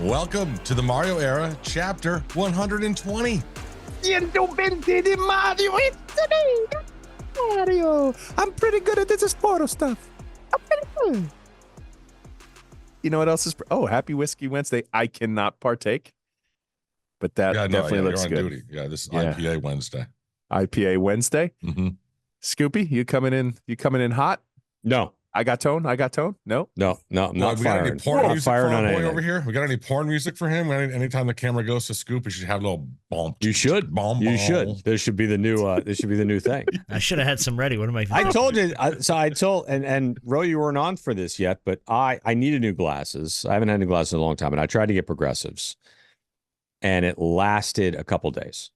Welcome to the Mario era, chapter 120. Mario, I'm pretty good at this photo stuff. I'm pretty good. You know what else is? Happy Whiskey Wednesday. I cannot partake, but that definitely looks you're on good. Duty. Yeah, this is IPA Wednesday. IPA Wednesday. Mm-hmm. Scoopy, you coming in hot? No. I got tone. No. I'm not We got firing. any porn Not music firing for our on boy anything. over here? We got any porn music for him? Anytime the camera goes to Scoop, we should have a little bomb. You should. You should. This should be the new. This should be the new thing. I should have had some ready. What am I? I told you. I told and Ro, you weren't on for this yet, but I needed new glasses. I haven't had new glasses in a long time, and I tried to get progressives, and it lasted a couple days.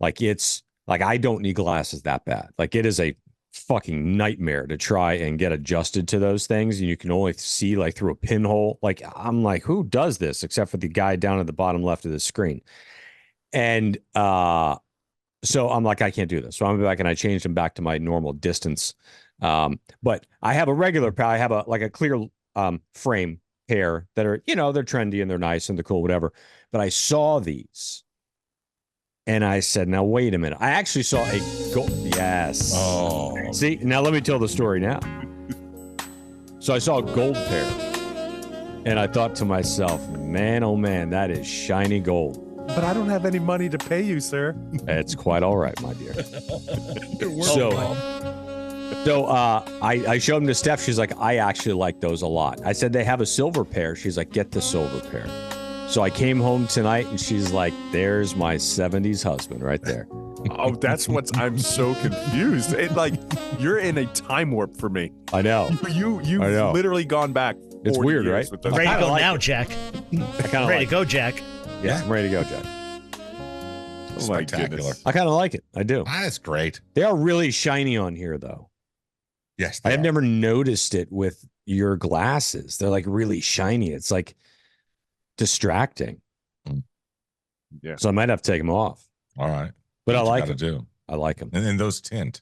It's I don't need glasses that bad. It is a fucking nightmare to try and get adjusted to those things, and you can only see through a pinhole. I'm who does this except for the guy down at the bottom left of the screen? And so I'm I can't do this. So I'm back and I changed them back to my normal distance. But I have a regular pair. I have a clear frame pair that are, they're trendy and they're nice and they're cool, whatever. But I saw these and I said, now, wait a minute. I actually saw a gold. Yes. Oh. See, now let me tell the story now. So I saw a gold pair and I thought to myself, man, oh man, that is shiny gold. But I don't have any money to pay you, sir. It's quite all right, my dear. I showed them to Steph. She's like, I actually like those a lot. I said, they have a silver pair. She's like, get the silver pair. So I came home tonight and she's like, there's my 70s husband right there. Oh, that's I'm so confused. You're in a time warp for me. I know. You've literally gone back. It's weird, right? With Ready to go now, Jack. I kind of ready to go, Jack. Yeah, I'm ready to go, Jack. Oh my goodness. I kind of like it. I do. That's great. They are really shiny on here, though. Yes. I have never noticed it with your glasses. They're really shiny. It's distracting. Yeah. So I might have to take them off. All right. But I like them. I like them. And then those tint.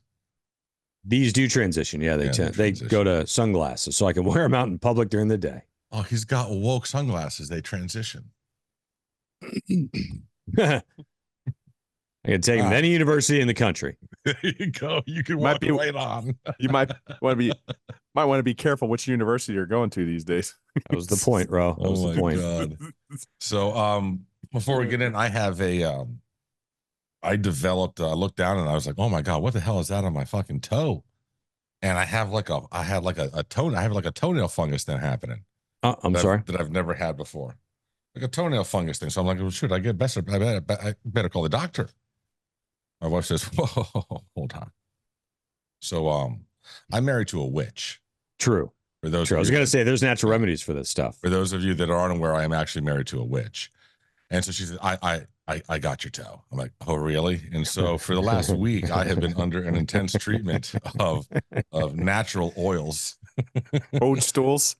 These do transition. Yeah, they go to sunglasses, so I can wear them out in public during the day. Oh, he's got woke sunglasses. They transition. I can take them to any university in the country. There you go. You can walk right on. You might want to be careful which university you're going to these days. That was the point, Ro. That was the point. God. So before we get in, I have I looked down and I was like, oh my God, what the hell is that on my fucking toe? And I have a toenail fungus thing happening. I'm sorry. That I've never had before. Like a toenail fungus thing. So I'm like, well, shoot, I better call the doctor. My wife says, whoa, hold on. So I'm married to a witch. True. For those True. I was going to say there's natural remedies for this stuff. For those of you that are unaware, I am actually married to a witch. And so she said, I got your toe. I'm like, oh, really? And so for the last week, I have been under an intense treatment of natural oils. Toadstools,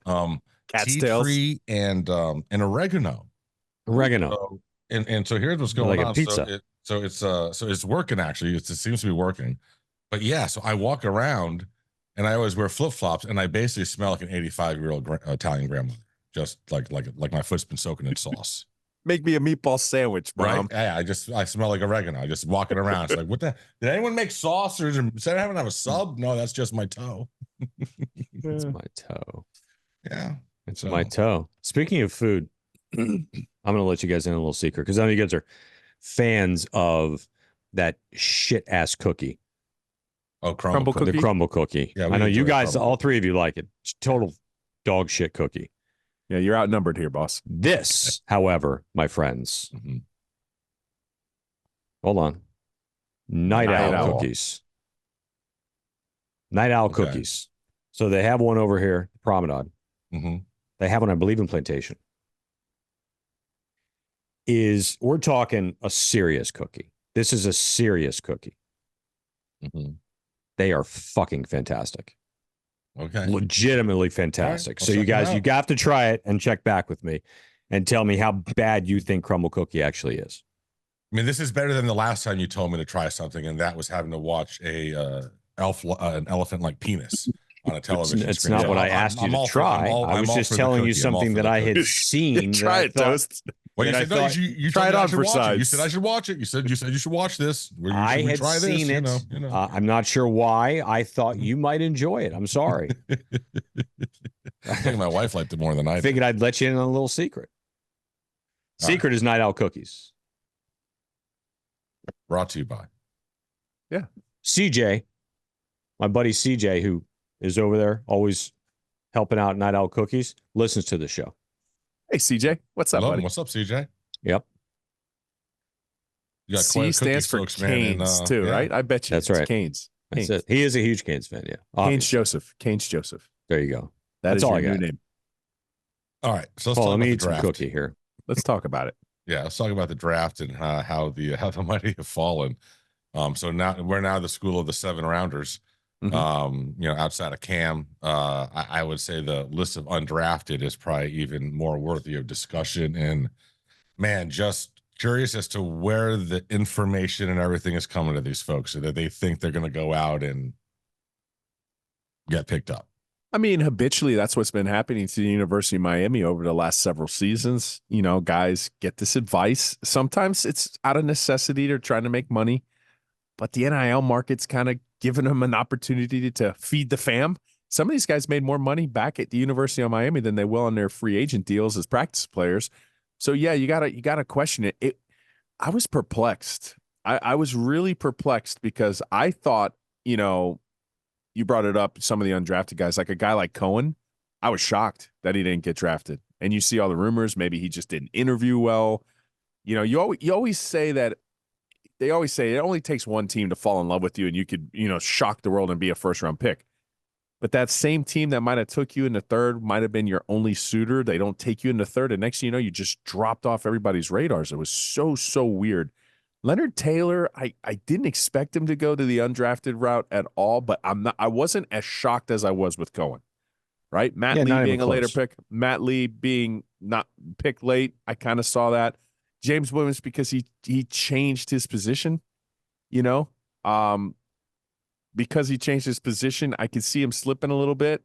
cat's tea tails, tree, and oregano. Oregano. So here's what's going like on. A pizza. So it's working actually. It seems to be working. But yeah, so I walk around and I always wear flip-flops and I basically smell like an 85-year-old Italian grandmother. Just like my foot's been soaking in sauce. Make me a meatball sandwich, Mom. Right? Yeah, I smell like oregano. I just walking around. It's like, what the? Did anyone make sauce or does anyone have a sub? No, that's just my toe. It's my toe. Yeah. It's my toe. Speaking of food, I'm going to let you guys in a little secret because I know you guys are fans of that shit ass cookie. Oh, crumble cookie. The crumble cookie. Yeah, I know you guys, all three of you like it. It's total dog shit cookie. Yeah, you're outnumbered here, boss. This, however, my friends, hold on. Night owl cookies. Night owl cookies. So they have one over here, Promenade. They have one, I believe, in Plantation. We're talking a serious cookie. This is a serious cookie. They are fucking fantastic. Okay. Legitimately fantastic. Right, so you guys, you have to try it and check back with me and tell me how bad you think crumble cookie actually is. I mean, this is better than the last time you told me to try something, and that was having to watch an elephant like penis. on a television It's screen. not So what I I'm- asked you I'm to all for- try. I'm all- I I'm was all just for the telling you cookie. I'm all something for that the I had cookie. seen. Try that I it, thought- Toast. Well, you that I said no. thought- You Try told it me I on should for watch it. You size. said I should watch it. You said you should watch this. I Should we had try this? seen it. You know. I'm not sure why. I thought you might enjoy it. I'm sorry. I think my wife liked it more than I did. Figured I'd let you in on a little secret. All right. Secret is Night Owl Cookies. Brought to you by. CJ, my buddy CJ, who is over there always helping out Night Owl Cookies, listens to the show. Hey, CJ, what's up, Hello, buddy? what's up, CJ? Yep. You got C quite a stands for cookie, folks, man, and, Canes too, yeah. right? I bet you That's it's right. Canes. That's Canes. it. He is a huge Canes fan. Yeah. Canes Obviously. Joseph. Canes Joseph. There you go. That is That's all your I new got. name. All right, so let's Well, talk let about me the eat some draft. cookie here. Let's talk about it. Yeah, let's talk about the draft and how the mighty have fallen. So now we're the school of the 7 rounders. Mhm. Outside of Cam, I would say the list of undrafted is probably even more worthy of discussion. And man, just curious as to where the information and everything is coming to these folks, so that they think they're going to go out and get picked up. I mean, habitually, that's what's been happening to the University of Miami over the last several seasons. Guys get this advice. Sometimes it's out of necessity. They're trying to make money, but the NIL market's kind of giving them an opportunity to feed the fam. Some of these guys made more money back at the University of Miami than they will on their free agent deals as practice players. So yeah, you gotta question it. I was perplexed. I was really perplexed because I thought, you brought it up, some of the undrafted guys, like a guy like Cohen. I was shocked that he didn't get drafted. And you see all the rumors, maybe he just didn't interview well. You always say that. They always say it only takes one team to fall in love with you and you could, shock the world and be a first-round pick. But that same team that might have took you in the third might have been your only suitor. They don't take you in the third, and next thing you know, you just dropped off everybody's radars. It was so weird. Leonard Taylor, I didn't expect him to go to the undrafted route at all, but I wasn't as shocked as I was with Cohen. Right? Matt Lee being a later pick, Matt Lee being not picked late. I kind of saw that. James Williams, because he changed his position, because he changed his position, I could see him slipping a little bit.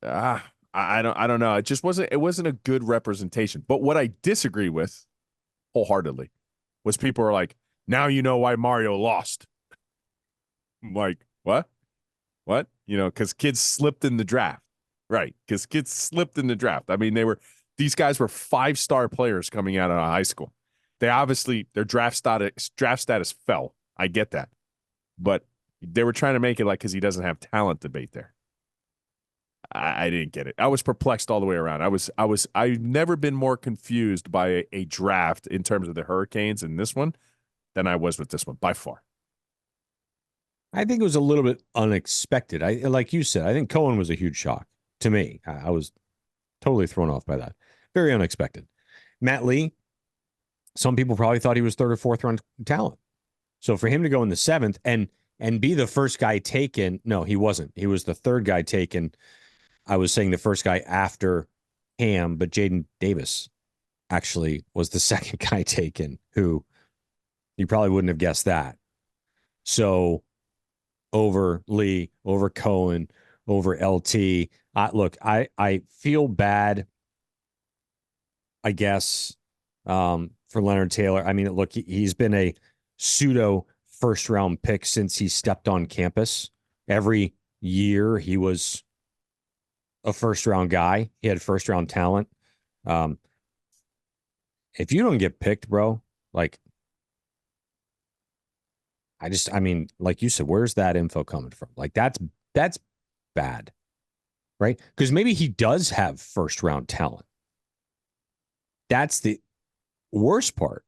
I don't know. It wasn't a good representation. But what I disagree with wholeheartedly was people are like, now you know why Mario lost. I'm like, what? Because kids slipped in the draft. Right. Because kids slipped in the draft. I mean, these guys were 5-star players coming out of high school. They obviously, their draft status fell. I get that. But they were trying to make it like because he doesn't have talent debate there. I didn't get it. I was perplexed all the way around. I've never been more confused by a draft in terms of the Hurricanes in this one than I was with this one, by far. I think it was a little bit unexpected. Like you said, I think Cohen was a huge shock to me. I was totally thrown off by that. Very unexpected. Matt Lee, some people probably thought he was 3rd or 4th round talent. So for him to go in the 7th and be the first guy taken, no, he wasn't. He was the 3rd guy taken. I was saying the first guy after Ham, but Jaden Davis actually was the 2nd guy taken, who you probably wouldn't have guessed that. So over Lee, over Cohen, over LT. Look, I feel bad, I guess, for Leonard Taylor. I mean, look, he's been a pseudo first-round pick since he stepped on campus. Every year he was a first-round guy. He had first-round talent. If you don't get picked, bro, like, like you said, where's that info coming from? Like, that's bad, right? Because maybe he does have first-round talent. That's the worst part.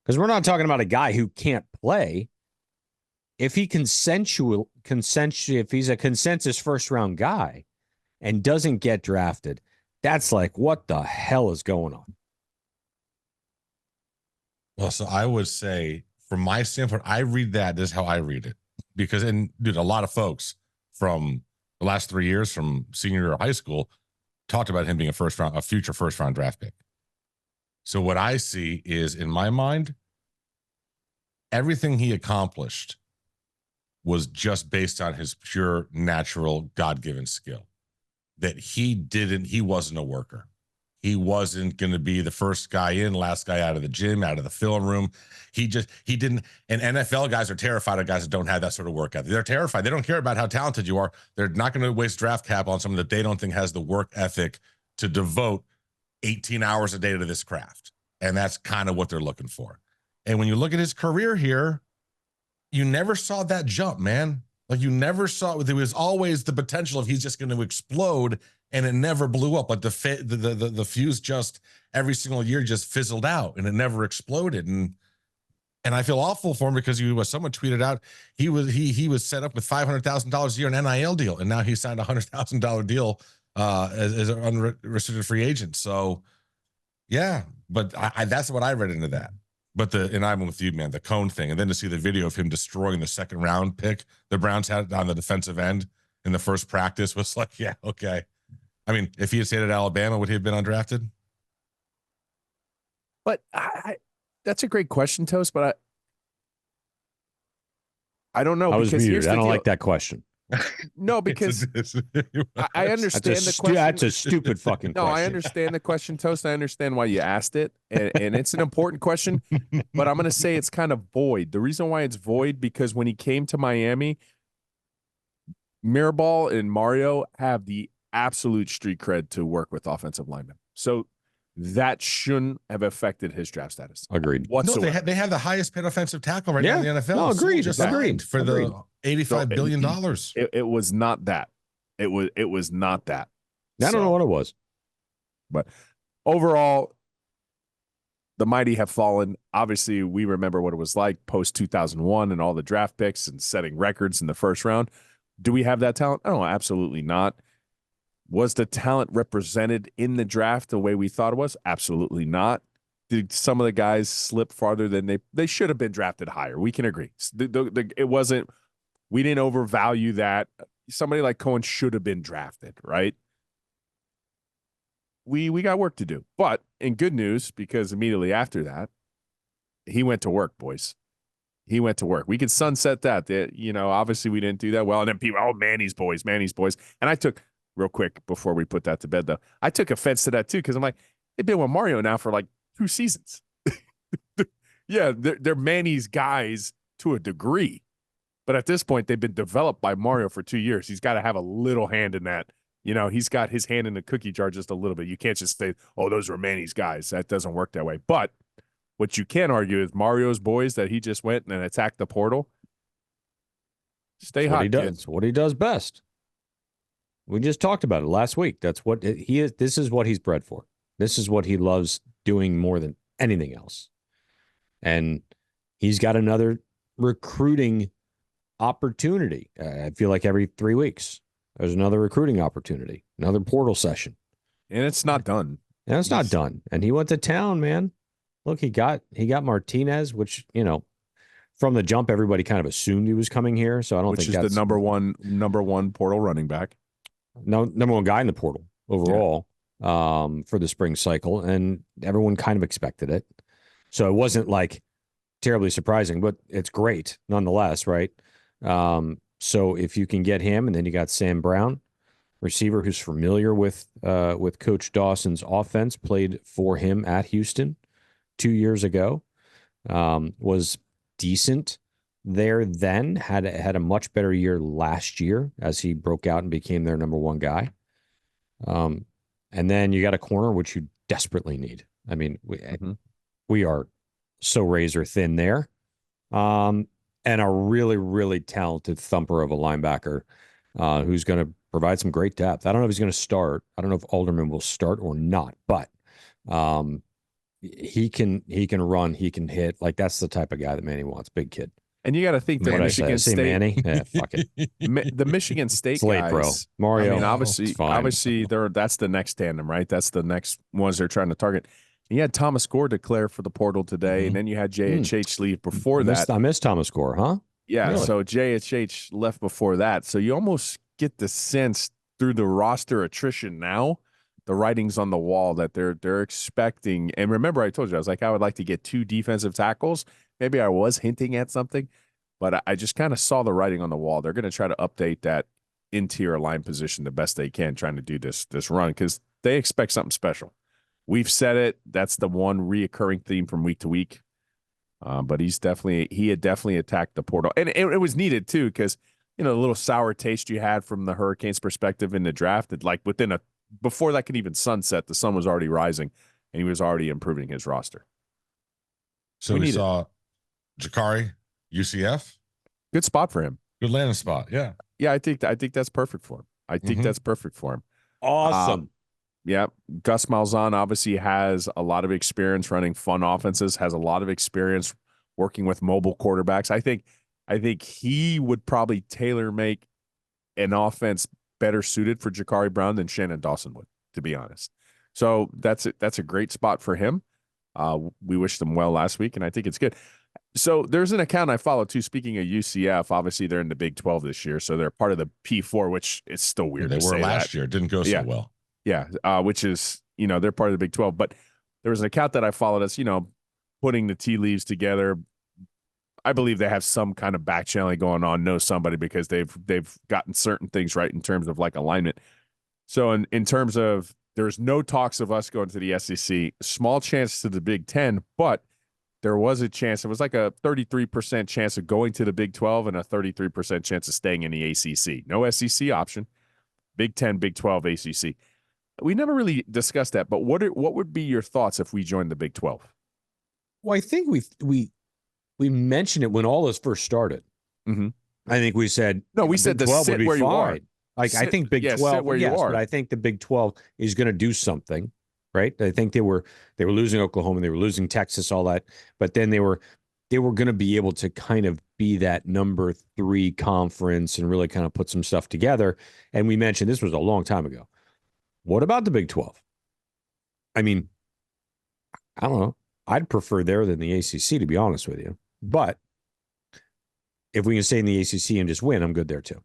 Because we're not talking about a guy who can't play. If he's a consensus first-round guy and doesn't get drafted, that's like, what the hell is going on? Well, so I would say, from my standpoint, I read that. This is how I read it. Because, dude, a lot of folks from the last 3 years, from senior year of high school, talked about him being a future first-round draft pick. So what I see is, in my mind, everything he accomplished was just based on his pure natural God-given skill. That he wasn't a worker. He wasn't going to be the first guy in, last guy out of the gym, out of the film room. He didn't. And NFL guys are terrified of guys that don't have that sort of work ethic. They're terrified. They don't care about how talented you are. They're not going to waste draft cap on someone that they don't think has the work ethic to devote 18 hours a day to this craft. And that's kind of what they're looking for. And when you look at his career here, you never saw that jump, man. Like you never saw, there was always the potential of he's just going to explode, and it never blew up. Like the fuse just every single year just fizzled out, and it never exploded. And I feel awful for him because someone tweeted out he was set up with $500,000 a year an NIL deal, and now he signed a $100,000 deal as an unrestricted free agent. So yeah, but I that's what I read into that. But and I'm with you, man, the cone thing. And then to see the video of him destroying the second round pick the Browns had on the defensive end in the first practice was like, yeah, okay. I mean, if he had stayed at Alabama, would he have been undrafted? But that's a great question, Toast, but I don't know. I was because muted. I don't like that question. No, because I understand the question. That's a stupid fucking question. No, I understand the question, Toast. I understand why you asked it, and it's an important question, but I'm going to say it's kind of void. The reason why it's void, because when he came to Miami, Mirabal and Mario have the absolute street cred to work with offensive linemen. So that shouldn't have affected his draft status. Agreed. Whatsoever. No, they have the highest paid offensive tackle right now in the NFL. No, agreed. Just Agreed. for Agreed. the $85 billion. It was not that. It was not that. I don't know what it was. But overall, the mighty have fallen. Obviously, we remember what it was like post 2001 and all the draft picks and setting records in the first round. Do we have that talent? No, absolutely not. Was the talent represented in the draft the way we thought it was? Absolutely not. Did some of the guys slip farther than they should have been drafted higher? We can agree. It wasn't. We didn't overvalue that. Somebody like Cohen should have been drafted, right? We got work to do. But in good news, because immediately after that, he went to work, boys. He went to work. We could sunset that. Obviously we didn't do that well. And then people, Manny's boys. And I took, real quick before we put that to bed, though, I took offense to that too, because I'm like, they've been with Mario now for like 2 seasons. Yeah, they're Manny's guys to a degree. But at this point, they've been developed by Mario for 2 years. He's got to have a little hand in that. He's got his hand in the cookie jar just a little bit. You can't just say, oh, those were Manny's guys. That doesn't work that way. But what you can argue is Mario's boys that he just went and attacked the portal. Stay hot, kids. What he does best. We just talked about it last week. That's what he is. This is what he's bred for. This is what he loves doing more than anything else. And he's got another recruiting opportunity. I feel like every 3 weeks there's another recruiting opportunity, another portal session. And it's not done. And it's not done. And he went to town, man. Look, he got Martinez, which, from the jump, everybody kind of assumed he was coming here. So I don't think that's the number one portal running back. No, number one guy in the portal overall for the spring cycle, and everyone kind of expected it. So it wasn't like terribly surprising, but it's great nonetheless, right? So if you can get him, and then you got Sam Brown, receiver who's familiar with Coach Dawson's offense, played for him at Houston 2 years ago, was decent there then, had a much better year last year as he broke out and became their number one guy. And then you got a corner, which you desperately need. I mean, we are so razor thin there. And a really, really talented thumper of a linebacker who's going to provide some great depth. I don't know if he's going to start. I don't know if Alderman will start or not, but he can run, he can hit. Like, that's the type of guy that Manny wants, big kid. And you got to think that Michigan State, Manny? Yeah, fuck it. The Michigan State late, guys, bro. Mario. I mean, obviously, that's the next tandem, right? That's the next ones they're trying to target. And you had Thomas Gore declare for the portal today, and then you had JHH leave before that. I missed Thomas Gore, huh? Yeah, Really? so JHH left before that. So you almost get the sense through the roster attrition now, the writing's on the wall that they're expecting. And remember, I told you, I was like, I would like to get 2 defensive tackles. Maybe I was hinting at something, but I just kind of saw the writing on the wall. They're going to try to update that interior line position the best they can, trying to do this run because they expect something special. We've said it. That's the one reoccurring theme from week to week. But he had definitely attacked the portal, and it was needed too because the little sour taste you had from the Hurricanes' perspective in the draft, that like before that could even sunset, the sun was already rising, and he was already improving his roster. So we saw Jakari, UCF. Good spot for him. Good landing spot. Yeah. Yeah, I think that's perfect for him. I think that's perfect for him. Awesome. Yeah. Gus Malzahn obviously has a lot of experience running fun offenses, has a lot of experience working with mobile quarterbacks. I think he would probably tailor make an offense better suited for Jakari Brown than Shannon Dawson would, to be honest. So that's a great spot for him. We wished them well last week, and I think it's good. So there's an account I follow too. Speaking of UCF, obviously they're in the Big 12 this year, so they're part of the P4, which is still weird. They to were say last that. year. It didn't go so well. Yeah, which is they're part of the Big 12. But there was an account that I followed that's putting the tea leaves together. I believe they have some kind of back channeling going on. Know somebody because they've gotten certain things right in terms of like alignment. So in terms of there's no talks of us going to the SEC. Small chance to the Big 10, but there was a chance. It was like a 33% chance of going to the Big 12 and a 33% chance of staying in the ACC. No SEC option. Big 10, Big 12, ACC. We never really discussed that, but what would be your thoughts if we joined the Big 12? Well, I think we mentioned it when all this first started. Mm-hmm. I think we said we said Big to 12 sit would be where you are. fine. Like I think Big 12, sit where you yes, are. but I think the Big 12 is going to do something, right? I think they were losing Oklahoma, they were losing Texas, all that, but then they were going to be able to kind of be that number 3 conference and really kind of put some stuff together. And we mentioned this was a long time ago. What about the Big 12? I mean, I don't know. I'd prefer there than the ACC, to be honest with you. But if we can stay in the ACC and just win, I'm good there too.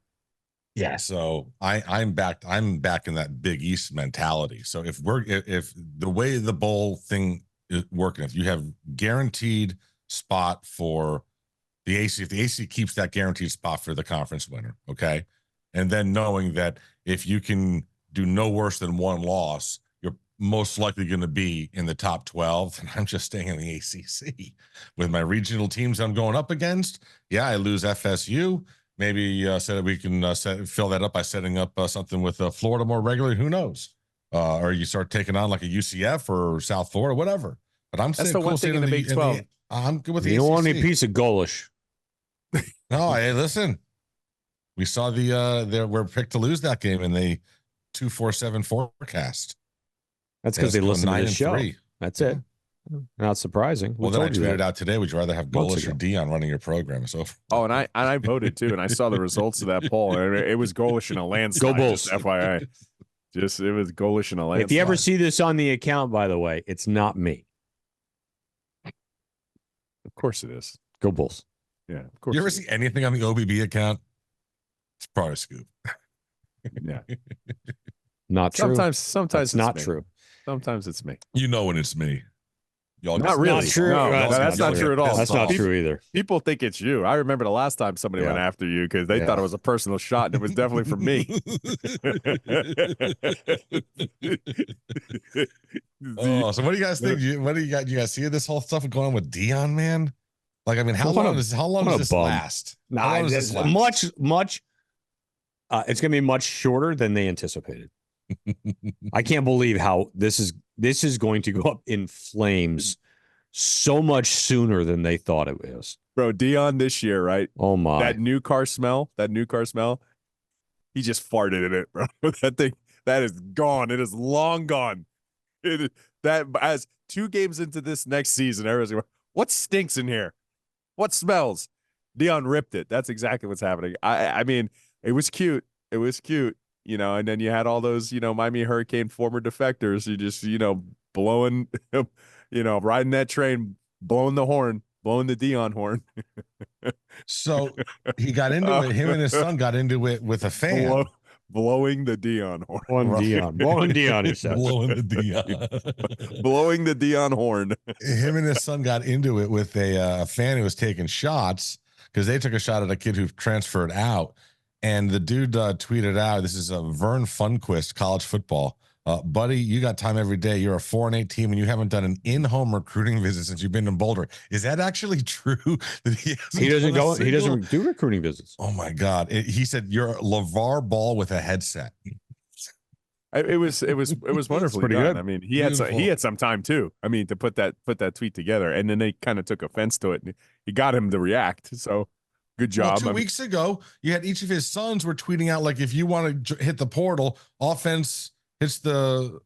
Yeah. So I'm back in that Big East mentality. So if the way the bowl thing is working, if you have guaranteed spot for the AC, if the AC keeps that guaranteed spot for the conference winner, okay, and then knowing that if you can do no worse than 1 loss, you're most likely going to be in the top 12. And I'm just staying in the ACC with my regional teams I'm going up against. Yeah, I lose FSU. Maybe we can fill that up by setting up something with Florida more regularly. Who knows? Or you start taking on like a UCF or South Florida, whatever. But I'm that's the one thing in the Big 12. I'm good with the You ACC. don't want any piece of Golish. No, hey, listen. We saw we're picked to lose that game in the 2-4-7 forecast. That's because they listen to the show. 9-3. That's it. Not surprising. Well, then I tweeted out today, would you rather have Golish or Deion running your program? So, and I voted too, and I saw the results of that poll, and it was Golish in a landslide. Go Bulls. Just FYI. It was Golish in a landslide. If you ever see this on the account, by the way, it's not me. Of course it is. Go Bulls. Yeah, of course. You ever see anything on the OBB account? It's probably a scoop. Yeah. Not true. Sometimes it's not me. true. Sometimes it's me. You know when it's me. Y'all Not really. Not true. No, that's not true at all. That's not true either. People think it's you. I remember the last time somebody went after you because they thought it was a personal shot, and it was definitely from me. So what do you guys think? What do you guys see this whole stuff going on with Deion, man? Like, I mean, how long does this last? Nah, much. It's going to be much shorter than they anticipated. I can't believe how this is going to go up in flames so much sooner than they thought it was. Bro, Deion this year, right? Oh my. That new car smell, he just farted in it, bro. That thing, that is gone. It is long gone. That as 2 games into this next season, everyone's going, what stinks in here? What smells? Deion ripped it. That's exactly what's happening. I mean, it was cute. And then you had all those, Miami Hurricane former defectors who just, blowing, riding that train, blowing the Deion horn. So he got into it. Him and his son got into it with a fan. Blowing the Deion horn. Blowing Deion, he says. Blowing the Deion. Blowing the Deion horn. Him and his son got into it with a fan who was taking shots. because they took a shot at a kid who transferred out, and the dude tweeted out, "This is a Vern Funquist, college football." Buddy, you got time every day. You're a 4-8 team, and you haven't done an in-home recruiting visit since you've been in Boulder. Is that actually true? That he doesn't go. He doesn't do recruiting visits. Oh my God! He said you're LeVar Ball with a headset. It was wonderfully pretty done. good. I mean, he had some time too. I mean, to put that tweet together, and then they kind of took offense to it. And he got him to react. So good job. Well, 2 weeks ago, you had each of his sons were tweeting out like, if you want to hit the portal, offense hits the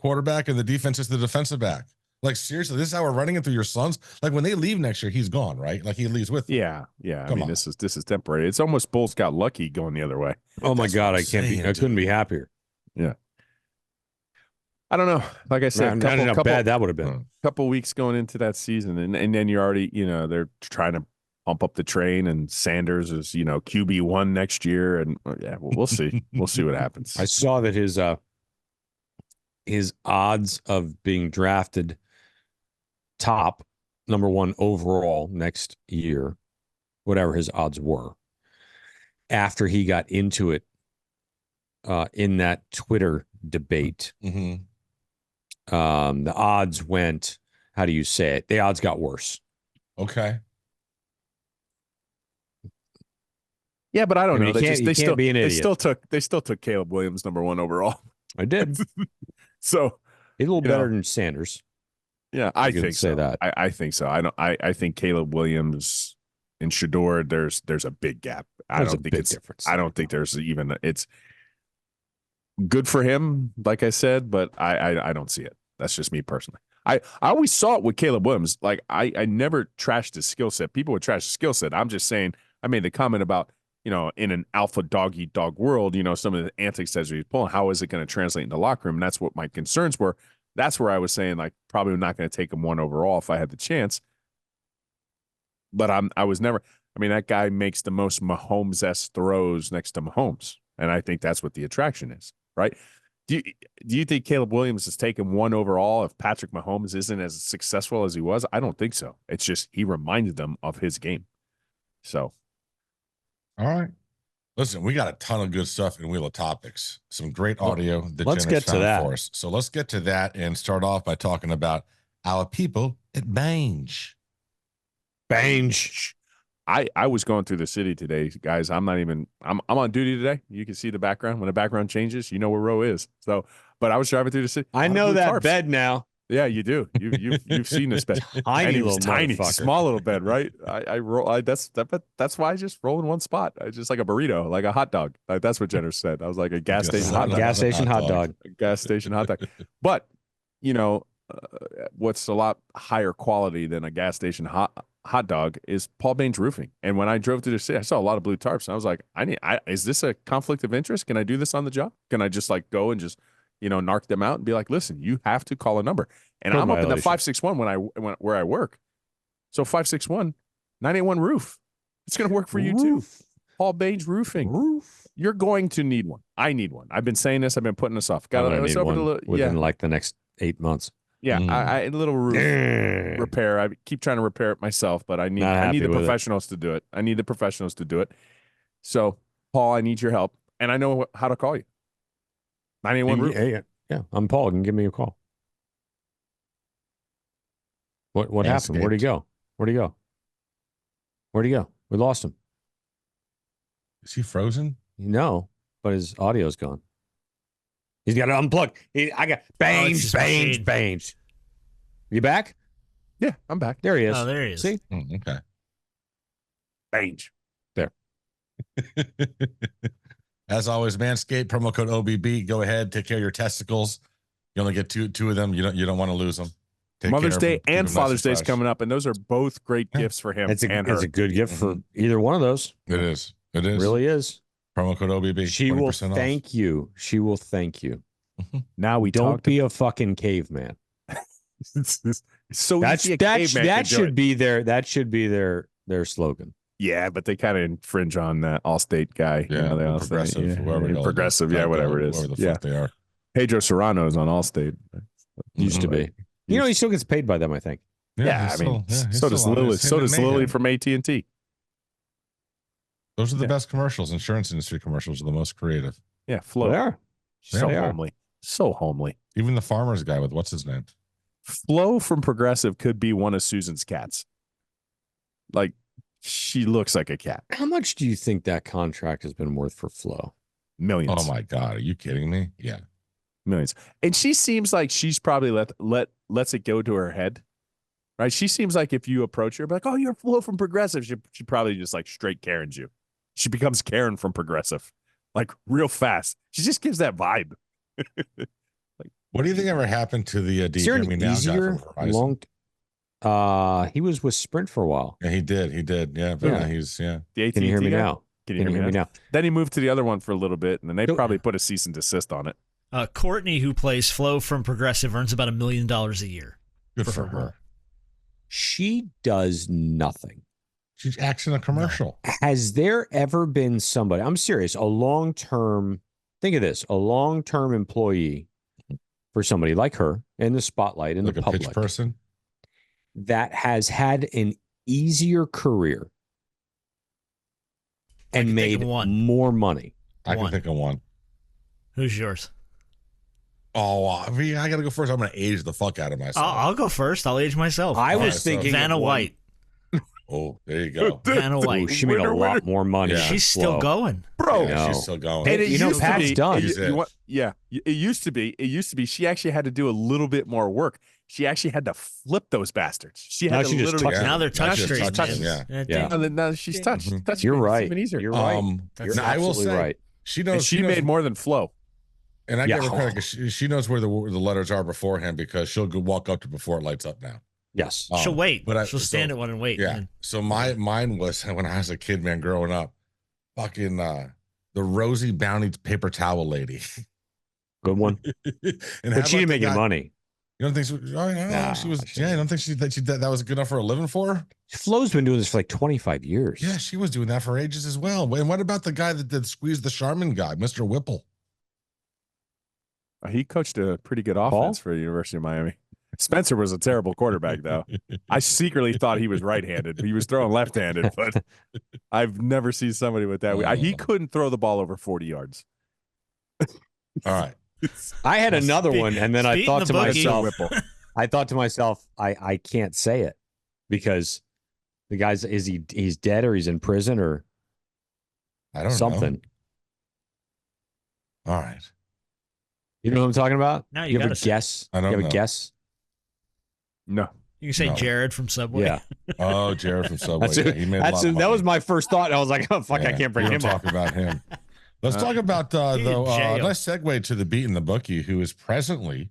quarterback and the defense hits the defensive back. Like, seriously, this is how we're running it through your sons. Like, when they leave next year, he's gone, right? Like, he leaves with them. Yeah. Come on. This is temporary. It's almost Bulls got lucky going the other way. Oh my That's God, what I'm I couldn't be happier. Yeah. I don't know. Like I said, How bad that would have been. Couple weeks going into that season, and then you're already, they're trying to pump up the train, and Sanders is, QB1 next year, and we'll see. We'll see what happens. I saw that his odds of being drafted top number 1 overall next year, whatever his odds were, after he got into it in that Twitter debate. Mm-hmm. The odds went, how do you say it? The odds got worse. Okay. Yeah, but I don't know. You can't be an idiot. They still took Caleb Williams number 1 overall. I did. So he's a little better than Sanders. Yeah, I think say so. that. I think so. I think Caleb Williams and Shador, there's a big gap. There's a big difference. I don't think there's even it's good for him, like I said, but I don't see it. That's just me personally. I always saw it with Caleb Williams. Like I never trashed his skill set. People would trash his skill set. I'm just saying, I made the comment about, in an alpha dog eat dog world, some of the antics that he's pulling, how is it going to translate in the locker room? And that's what my concerns were. That's where I was saying, like, probably not going to take him 1 overall if I had the chance. But I was never. I mean, that guy makes the most Mahomes-esque throws next to Mahomes, and I think that's what the attraction is, right? Do you think Caleb Williams has taken 1 overall if Patrick Mahomes isn't as successful as he was? I don't think so. It's just he reminded them of his game. So. All right. Listen, we got a ton of good stuff in Wheel of Topics. Some great audio that let's Jenner's get to found that. for us. So let's get to that and start off by talking about our people at Bange. Bange. I was going through the city today, guys. I'm on duty today. You can see the background. When the background changes, you know where Row is. So, but I was driving through the city. I know that bed now. Yeah, you do. You've seen this bed. Tiny Small little bed, right? I roll. That's why I just roll in one spot. I just like a burrito, like a hot dog. Like that's what Jenner said. I was like a gas station hot dog. Gas station hot dog. A gas station hot dog. But what's a lot higher quality than a gas station hot dog is Paul Baines Roofing. And when I drove through the city, I saw a lot of blue tarps, and I was like, is this a conflict of interest? Can I do this on the job? Can I just like go and just narc them out and be like, listen, you have to call a number. And I'm up in the 561 where I work. So 561 981 roof. It's going to work for you too. Paul Baines Roofing. You're going to need one. I need one. I've been saying this. I've been putting this off. Got to need one within like the next 8 months. Yeah, I a little roof repair. I keep trying to repair it myself, but I need the professionals to do it. I need the professionals to do it. So, Paul, I need your help, and I know how to call you. 981 roof. Yeah. I'm Paul. You can give me a call. What happened? Where'd he go? Where'd he go? We lost him. Is he frozen? No, but his audio's gone. He's got to unplug. I got Bange. You back? Yeah, I'm back. There he is. Oh, there he is. See? Okay. Bange. There. As always, Manscaped, promo code OBB. Go ahead, take care of your testicles. You only get two of them. You don't want to lose them. Mother's Day and Father's Day is coming up, and those are both great gifts for him. It's a good gift for either one of those. It is. It really is. Promo code OBB. She will thank you. She will thank you. Now we don't be a fucking caveman. It's so easy. That should be their slogan. Yeah, but they kind of infringe on that Allstate guy. Yeah, Progressive, Progressive, whatever it is. Whoever the fuck they are. Pedro Serrano is on Allstate. Used to be. He still gets paid by them, I think. Yeah, he's I mean, still- he's so does still on. Lily. It's him So and does Lily Mayhem. from AT&T. Those are the Yeah. best commercials. Insurance industry commercials are the most creative. Yeah, Flo. They are. So They are. homely. So homely. Even the farmer's guy with what's his name? Flo from Progressive could be one of Susan's cats. Like, she looks like a cat. How much do you think that contract has been worth for Flo? Millions. Oh my God, are you kidding me? Yeah. Millions. And she seems like she's probably lets it go to her head. Right? She seems like if you approach her, be like, oh, you're Flo from Progressive. She probably just like straight Karen's you. She becomes Karen from Progressive. Like real fast. She just gives that vibe. What do you think ever happened to the Is there Hear an Me Now guy easier from Verizon? long? He was with Sprint for a while. Yeah, he did. Yeah, but Yeah. now he's The AT&T Can you hear me guy? now? Can you hear me now? Then he moved to the other one for a little bit, and then they Go- probably put a cease and desist on it. Courtney, who plays Flo from Progressive, earns about $1 million a year. good for her. She does nothing. She acts in a commercial. Has there ever been somebody, I'm serious, a long-term, think of this, a long-term employee for somebody like her in the spotlight, in Like the a public, pitch person. that has had an easier career I and can think made of one. more money? I can One. think of one. Who's yours? Oh, I mean, I got to go first. I'm going to age the fuck out of myself. I'll go first. I'll age myself. I All was right, so- thinking Vanna of one- White. Oh, there you go. Vanna Ooh, White. she made a lot more money. Yeah. than She's still Flo. going. Bro, Yeah, No. she's still going. Hey, And it you know, used to Pat's be- done. He's it. It used to be. She actually had to do a little bit more work. She actually had to flip those bastards. She Now had to she just literally. touches Now they're Now touch she's screens. touching, yeah. Yeah. And then now she's touched. Mhm. Touch You're screens. It's right. even easier. You're right. That's You're now I will absolutely say, right. she And knows. she knows- made more than Flo. And I Yeah. give her credit because she knows where the letters are beforehand because she'll go walk up to before it lights up now. Yes. She'll wait. but She'll stand so- at one and wait. Yeah. So mine was when I was a kid, man, growing up, fucking the Rosie Bounty paper towel lady. Good one. And But she didn't make any money. You don't think she? Oh, yeah, Nah, she was. she Yeah, I didn't. don't think that was good enough for a living for her. Flo's been doing this for like 25 years. Yeah, she was doing that for ages as well. And what about the guy that did squeeze the Charmin guy, Mr. Whipple? He coached a pretty good Paul? offense for the University of Miami. Spencer was a terrible quarterback, though. I secretly thought he was right-handed. He was throwing left-handed, but I've never seen somebody with that. He couldn't throw the ball over 40 yards. All right. I had Well, another one, and then I speak thought the to boogie. myself, Whipple. I can't say it because the guy's he's dead or he's in prison or I don't something. know. All right. You know what I'm talking about? Now you you have a gotta say. guess? I don't You have know. a guess? No. You can say No. Jared from Subway. Yeah. Oh, Jared from Subway. That's Yeah, it. he made a lot of That was money. my first thought. I was like, oh, fuck, I Yeah, can't bring we him don't up. talk about him. Let's talk about He's in jail. nice segue to the Beat and the Bookie, who is presently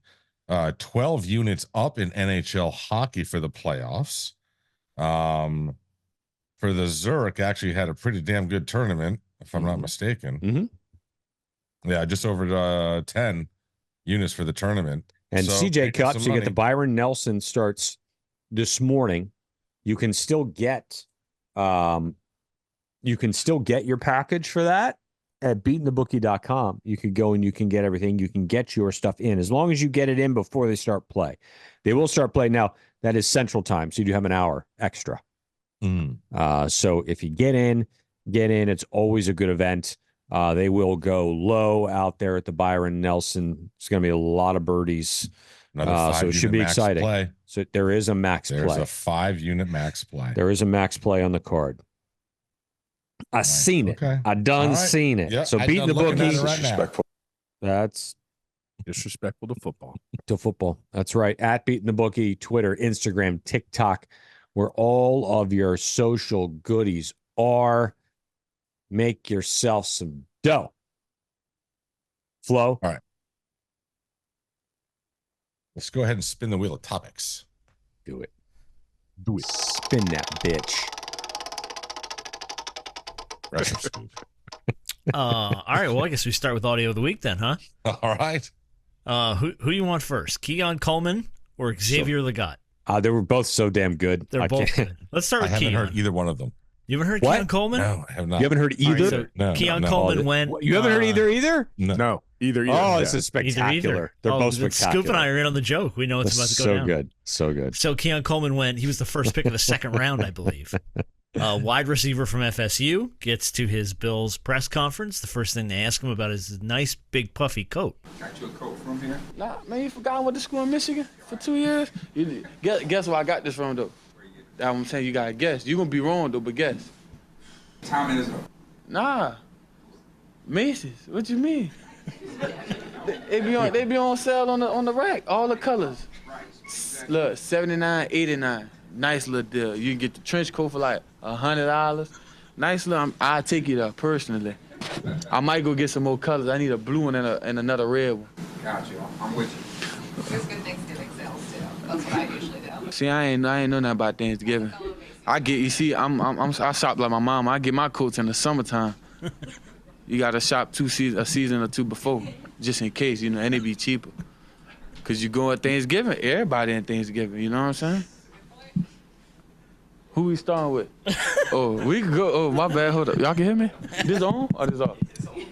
12 units up in NHL hockey for the playoffs. For the Zurich, actually had a pretty damn good tournament, if I'm not mistaken. Mhm. Yeah, just over 10 units for the tournament. And So, CJ making Cup, some so you get the money. Byron Nelson starts this morning. You can still get your package for that at beatingthebookie.com. You could go and you can get everything. You can get your stuff in as long as you get it in before they start play. They will start play now. That is Central Time, so you do have an hour extra. Mm. So if you get in. It's always a good event. They will go low out there at the Byron Nelson. It's going to be a lot of birdies. Another So it 5 should unit be max exciting. play. So there is a max There's play. a 5 unit max play. There is a max play on the card. I Right. seen it. Okay. I done All right. seen it. Yeah, So I beating done the looking at bookie. it right now. That's Disrespectful to football. to football. That's right. At beating the bookie, Twitter, Instagram, TikTok, where all of your social goodies are. Make yourself some dough. Flo. Let's go ahead and spin the wheel of topics. Do it. Do it. Spin that bitch. Retro scoop. All right. Well, I guess we start with audio of the week then, huh? All right. Who you want first? Keon Coleman or Xavier Legette? They were both so damn good. They're I both can't- good. Let's start I with haven't Keon. heard either one of them. You haven't heard What? Keon Coleman? No, I have not. You haven't heard All right, either? so No, Keon no. Coleman went. You haven't heard either? No. No. Either. Oh, yeah. this is spectacular. They're both spectacular. Scoop and I are in on the joke. We know it's about to go down. So good. So good. So Keon Coleman he was the first pick of the second round, I believe. Wide receiver from FSU gets to his Bills press conference. The first thing they ask him about is his nice, big, puffy coat. Got you a coat from here? Nah, man, you forgot I went to school in Michigan for 2 years? Guess where I got this from, though? I'm saying you gotta guess. You're gonna be wrong, though, but guess. Time is up. Nah. Macy's. What you mean? They be on sale on the rack, all the colors. Look, $79, $89. Nice little deal. You can get the trench coat for like $100. Nice little. I'll take you there personally. I might go get some more colors. I need a blue one and another red one. Got you. I'm with you. There's good Thanksgiving sales too. That's what I usually do. See, I ain't know nothing about Thanksgiving. I shop like my mom. I get my coats in the summertime. You gotta shop a season or two before, just in case, and they be cheaper. Cause you go at Thanksgiving, everybody in Thanksgiving, you know what I'm saying? Who we starting with? Oh, we could go. Oh, my bad. Hold up. Y'all can hear me? This on or this off?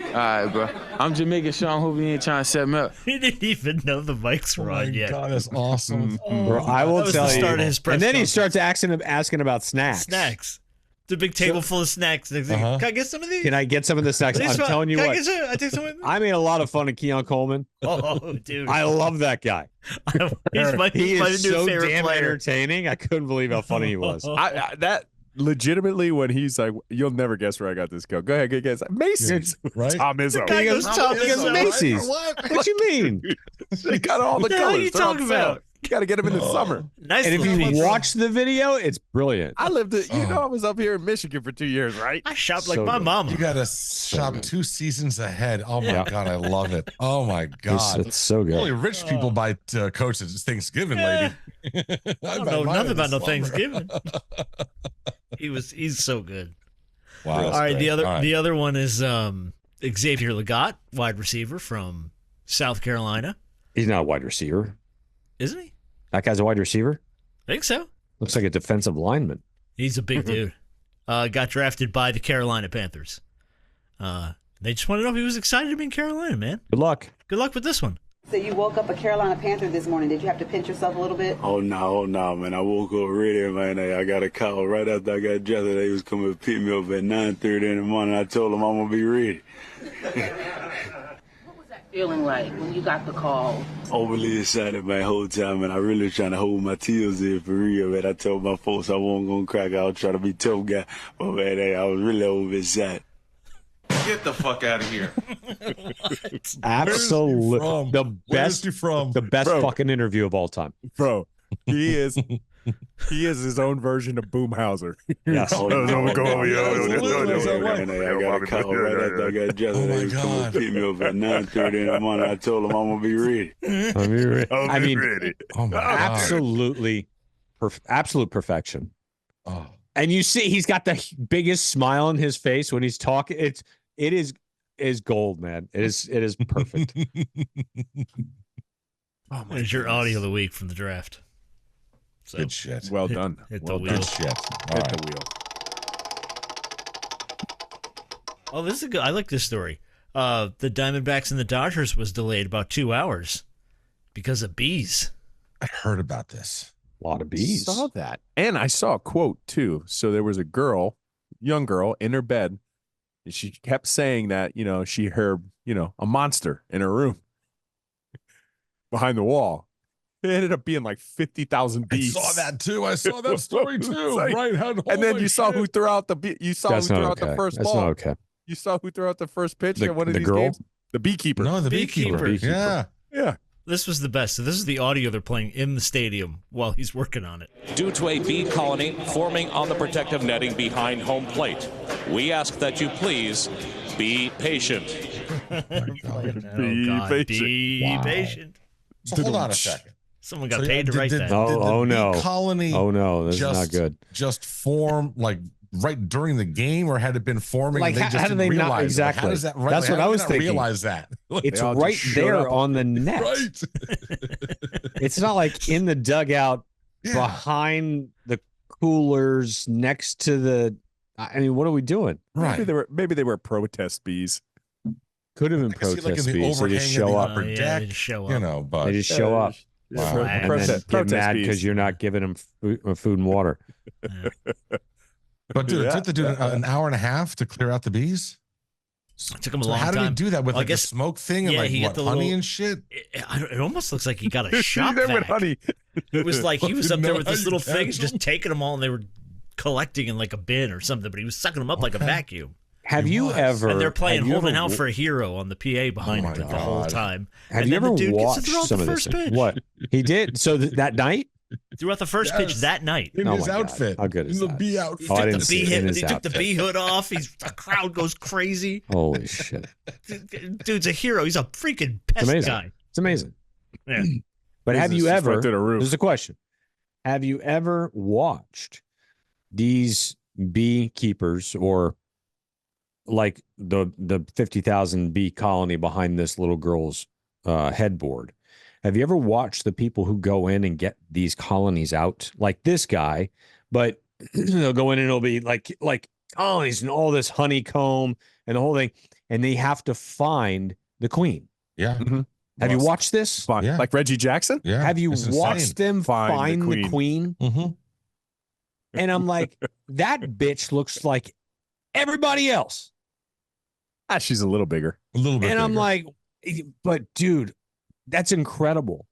All right, bro. I'm just making sure. I hope you ain't trying to set me up. He didn't even know the mics were on yet. God, that's awesome. Bro, I will That was tell the you. start of his press And then he conference. starts asking about snacks. Snacks. It's a big table full of snacks. Can I get some of these? Can I get some of the snacks? I'm telling you Can what. I get some? I take some of them. I made a lot of fun of Keon Coleman. Oh, dude. I love that guy. He's my He new is so favorite damn player. entertaining. I couldn't believe how funny he was. That legitimately when he's like, you'll never guess where I got this coat. Go ahead, good guess. Macy's. Right? Tom Izzo. Guy goes, Tom He goes, Izzo. Macy's. What you mean? They got all the What the hell are colors. you They're on talking sale. about? You got to get them in the summer. Nice. And if little you place. watch the video, it's brilliant. I lived it. I was up here in Michigan for 2 years, right? I shop like So my good. mama. You got to shop 2 seasons ahead. Oh, my God. I love it. Oh, my It's, God. it's so good. Only rich people buy coats at Thanksgiving, lady. I don't know nothing about no Thanksgiving. He's so good. Wow. All right, great. All right. the other one is Xavier Legette, wide receiver from South Carolina. He's not a wide receiver. Isn't he? That guy's a wide receiver? I think so. Looks like a defensive lineman. He's a big dude. Got drafted by the Carolina Panthers. They just want to know if he was excited to be in Carolina, man. Good luck. Good luck with this one. So you woke up a Carolina Panther this morning. Did you have to pinch yourself a little bit? Oh no, man. I woke up ready, man. I got a call right after I got dressed. They was coming to pick me up at 9:30 in the morning. I told them I'm gonna be ready. What was that feeling like when you got the call? Overly excited my whole time, and I really trying to hold my tears in for real, man. I told my folks I wasn't gonna crack. I was trying to be tough guy, but man, I was really over excited. Get the fuck out of here. Absolutely. from? The Where's best he from? the best Bro. fucking interview of all time. Bro, he is his own version of Boomhauser. Yes. Oh, no, I got a call right after I got dressed. Oh, They my was coming to God. pick me up at 9:30 in the morning. I told them I'm gonna be ready. I mean, Oh, my God. absolutely, absolute perfection. Oh. And you see, he's got the biggest smile on his face when he's talking. It is gold, man. It is perfect. Oh my There's your goodness. audio of the week from the draft. So, Good shit. Well done. hit the well wheel. done. Good shit. All Hit right. the wheel. Oh, this is a good. I like this story. The Diamondbacks and the Dodgers was delayed about 2 hours because of bees. I heard about this. A lot of bees. Saw that. And I saw a quote too. So there was a girl, young girl in her bed. And she kept saying that, she heard, a monster in her room behind the wall. It ended up being like 50,000 I bees. saw that too. I saw that story It's too. like- Right. And then you saw who threw out the you saw That's who threw not out the okay. first That's ball. not okay. You saw who threw out the first pitch The- in one of the these girl? games? The beekeeper. No, the beekeeper. Beekeeper. Yeah. Yeah. This was the best. So this is the audio they're playing in the stadium while he's working on it. Due to a bee colony forming on the protective netting behind home plate, we ask that you please be patient. Oh, Be God. patient. Be Wow. patient. So hold on a second. Someone got So, paid to did- write did- that. did Oh, the no. bee colony Oh no, this is not good. just form like right during the game, or had it been forming? Like, and they how just do didn't they not- realize it? Like, exactly. how does that? Right, That's like, what how I do was they not thinking. Realize that? It's They all right just showed there up. on the net. Right. It's not like in the dugout Yeah. behind the coolers next to the. I mean, what are we doing? Right. Maybe they were protest bees. Could have been I can see, like, protest in the speech. They just overhang show in the up. upper Yeah, deck, they just show you up. know, but They just show up. Wow. And Protest- then get protest mad piece. because you're not giving them food and water. But dude, it Yeah. took the dude an hour and a half to clear out the bees. It took him a So long how time. did he do that with Well, I like the guess- smoke thing and yeah, like he what, got the honey little- and shit? It almost looks like he got a shop there with vac. honey. It was like he was up there with Know this how little you thing, catch just 'em? taking them all, and they were collecting in like a bin or something. But he was sucking them up like a vacuum. Have He you was. ever? And they're playing have you "Holding ever Out for a Hero" on the PA behind my him the whole God. time. Have And you then the ever dude gets to watched throw out some the of this? first pitch. What he did? So that night, Threw out the first pitch Yes. that night. In Oh his my God. outfit. How good is in the that? bee outfit. Oh, I Took didn't the see bee it in hit, his he took the outfit. bee hood off. The crowd goes crazy. Holy shit! Dude's a hero. He's a freaking pest amazing. guy. It's amazing. Yeah. But have you Jesus, ever? went through the roof. There's a question. Have you ever watched these beekeepers or like the 50,000 bee colony behind this little girl's headboard? Have you ever watched the people who go in and get these colonies out, like this guy? But they'll go in and it'll be like colonies and all this honeycomb and the whole thing, and they have to find the queen. Yeah. Have you watched this? Fine. Yeah. Like Reggie Jackson? Yeah. Have you It's insane. watched them find the queen? Mhm. And I'm like, that bitch looks like everybody else. Ah, she's a little bigger. A little bit. And I'm bigger. like, but dude, that's incredible.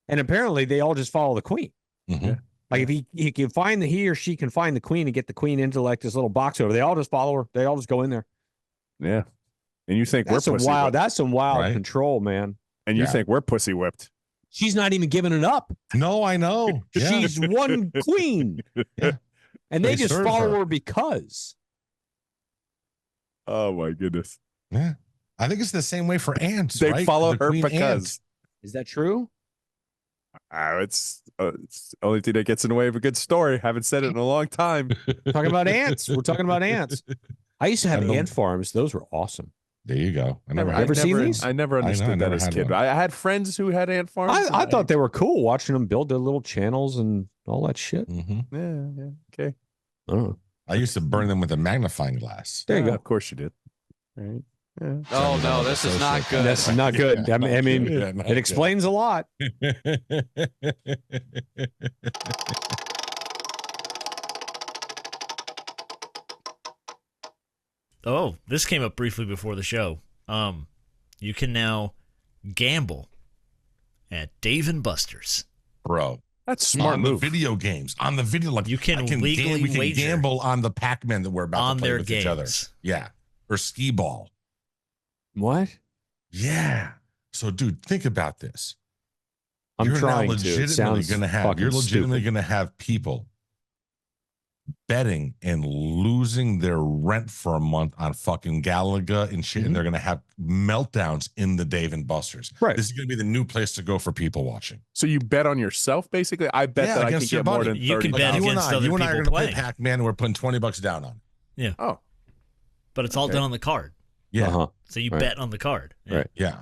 And apparently they all just follow the queen. Mhm. Like if he can find he or she can find the queen and get the queen into like this little box over, they all just follow her. They all just go in there. Yeah. And you think That's we're pussy wild. whipped. That's some wild Right. control, man. And you Yeah. think we're pussy whipped. She's not even giving it up. No, I know. Yeah. She's one queen. Yeah. And they They just serve follow her. her because. Oh my goodness. Yeah. I think it's the same way for ants. They right? follow The her queen because Is that true? it's the only thing that gets in the way of a good story. Haven't said it in a long time. Talking about ants. We're talking about ants. I used to have I know. ant farms. Those were awesome. There you go. I never You had ever one. seen these? I never understood I that never as a had kid. one. I had friends who had ant farms. I thought they were cool watching them build their little channels and all that shit. Mhm. Yeah. Okay. I don't know. I used to burn them with a magnifying glass. There you Yeah, go. Of course you did. Right. Yeah. Oh no, this is not good. That's not good. I mean, Yeah, not it good. explains a lot. Oh, this came up briefly before the show. You can now gamble at Dave and Buster's. Bro. That's a smart on move. the video games. On the video, like You can I legally we can wager gamble on the Pac-Man that we're about on to play their with each other. games. Yeah. Or skee ball. What? Yeah. So, dude, think about this. I'm You're trying now to. It legitimately sounds gonna have fucking you're legitimately stupid. gonna have people betting and losing their rent for a month on fucking Galaga and shit, and they're gonna have meltdowns in the Dave and Buster's. Right. This is gonna be the new place to go for people watching. So you bet on yourself, basically. I bet Yeah, that I can against your get more buddy. than You 30 can bet you and against I, other you and I are people gonna playing. play Pac-Man, and we're putting $20 down on. Oh, But it's all Okay. done on the card. Yeah. Uh-huh. So you Right. bet on the card. Yeah. Right. Yeah.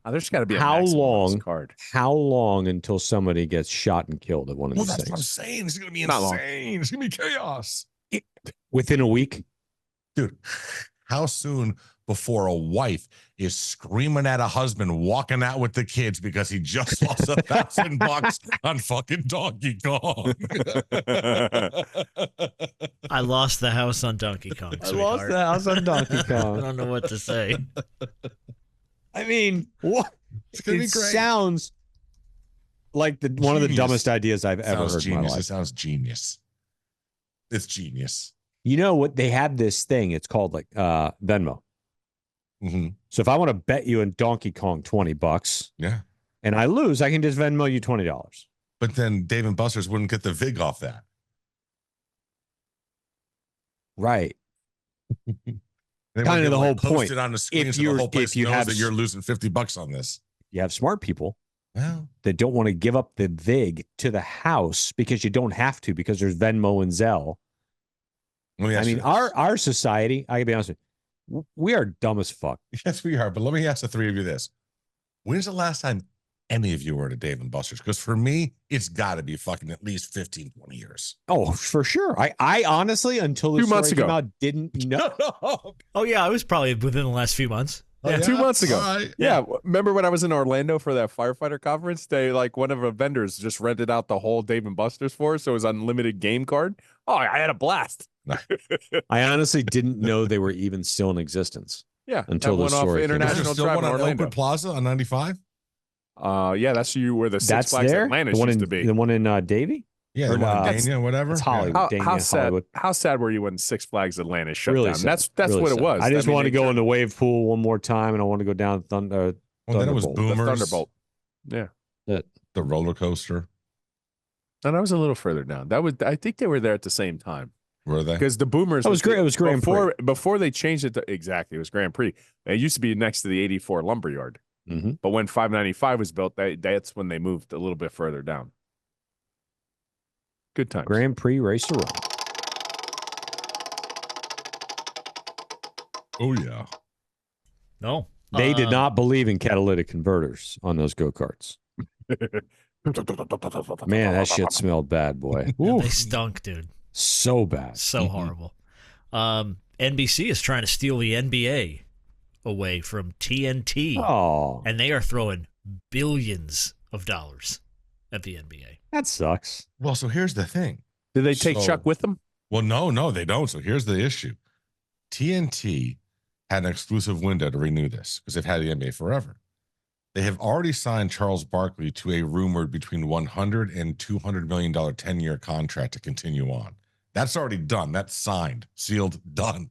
there's got to be a How maximum on this long? card. How long until somebody gets shot and killed at one of Well, these that's what I'm things? saying. It's gonna be Not long. insane. It's gonna be chaos. Within a week? Dude, how soon before a wife is screaming at a husband walking out with the kids because he just lost $1,000 on fucking Donkey Kong? I lost the house on Donkey Kong. I lost sweetheart. the house on Donkey I Kong. don't know what to say. I mean, what? It's gonna be It great. sounds like one of the Genius. dumbest ideas I've ever Sounds heard in my genius. life. It sounds genius. It's genius. You know what? They have this thing. It's called like Venmo. Mm-hmm. So if I want to bet you in Donkey Kong $20, Yeah. and I lose, I can just Venmo you $20. But then Dave and Buster's wouldn't get the VIG off that. Right. They Kind wouldn't of the get, whole post point. it on the screen If so the you're- whole place if you knows have that you're losing $50 on this. You have smart people Well, that don't want to give up the VIG to the house because you don't have to because there's Venmo and Zelle. let me I ask mean, you our society, I can be honest with you, we are dumb as fuck. this. Yes, we are. But let me ask the three of you this. When's the last time any of you were at a Dave and Buster's? Because for me, it's got to be fucking at least 15, 20 years. Oh, for sure. I honestly, until the 2 months story came ago. out, didn't know. Oh yeah, I was probably within the last few months. Yeah, 2 months ago. Right. Yeah. Remember when I was in Orlando for that firefighter conference? They one of our vendors just rented out the whole Dave and Buster's for us, so it was unlimited game card. Oh, I had a blast. I honestly didn't know they were even still in existence. Yeah, until that the went off story came out. International There's still Drive one in on Orlando. Oakwood Plaza on 95. Yeah, that's where the Six That's Flags there. Atlantis The one used in to be. the one in Davie. Yeah, Or, the one in that's- Dania, whatever. That's Hollywood. How, Dania, how sad? Hollywood. How sad were you when Six Flags Atlantis shut Really down? sad. That's Really what sad. it was. I just want to they go in the wave pool one more time, and I want to go down Well, then it was Thunderbolt. the Boomers. Thunderbolt. Yeah, The roller coaster. and I was a little further down. I think they were there at the same time. Were they? Because the Boomers. That was great. It was Grand Prix. Before they changed it to exactly, it was Grand Prix. It used to be next to the '84 Lumberyard. Mm-hmm. But when 595 was built, that's when they moved a little bit further down. Good times. Grand Prix race around. Oh yeah. No. They did not believe in catalytic converters on those go-karts. Man, that shit smelled bad, boy. Yeah, they stunk, dude. So bad. So horrible. NBC is trying to steal the NBA away from TNT. Oh, And they are throwing billions of dollars at the NBA. that sucks. Well, so here's the thing. Did they take So- Chuck with them? Well, no, they don't. So here's the issue. TNT had an exclusive window to renew this because they've had the NBA forever. They have already signed Charles Barkley to a rumored between $100 and $200 million 10-year contract to continue on. That's already done. That's signed, sealed, done.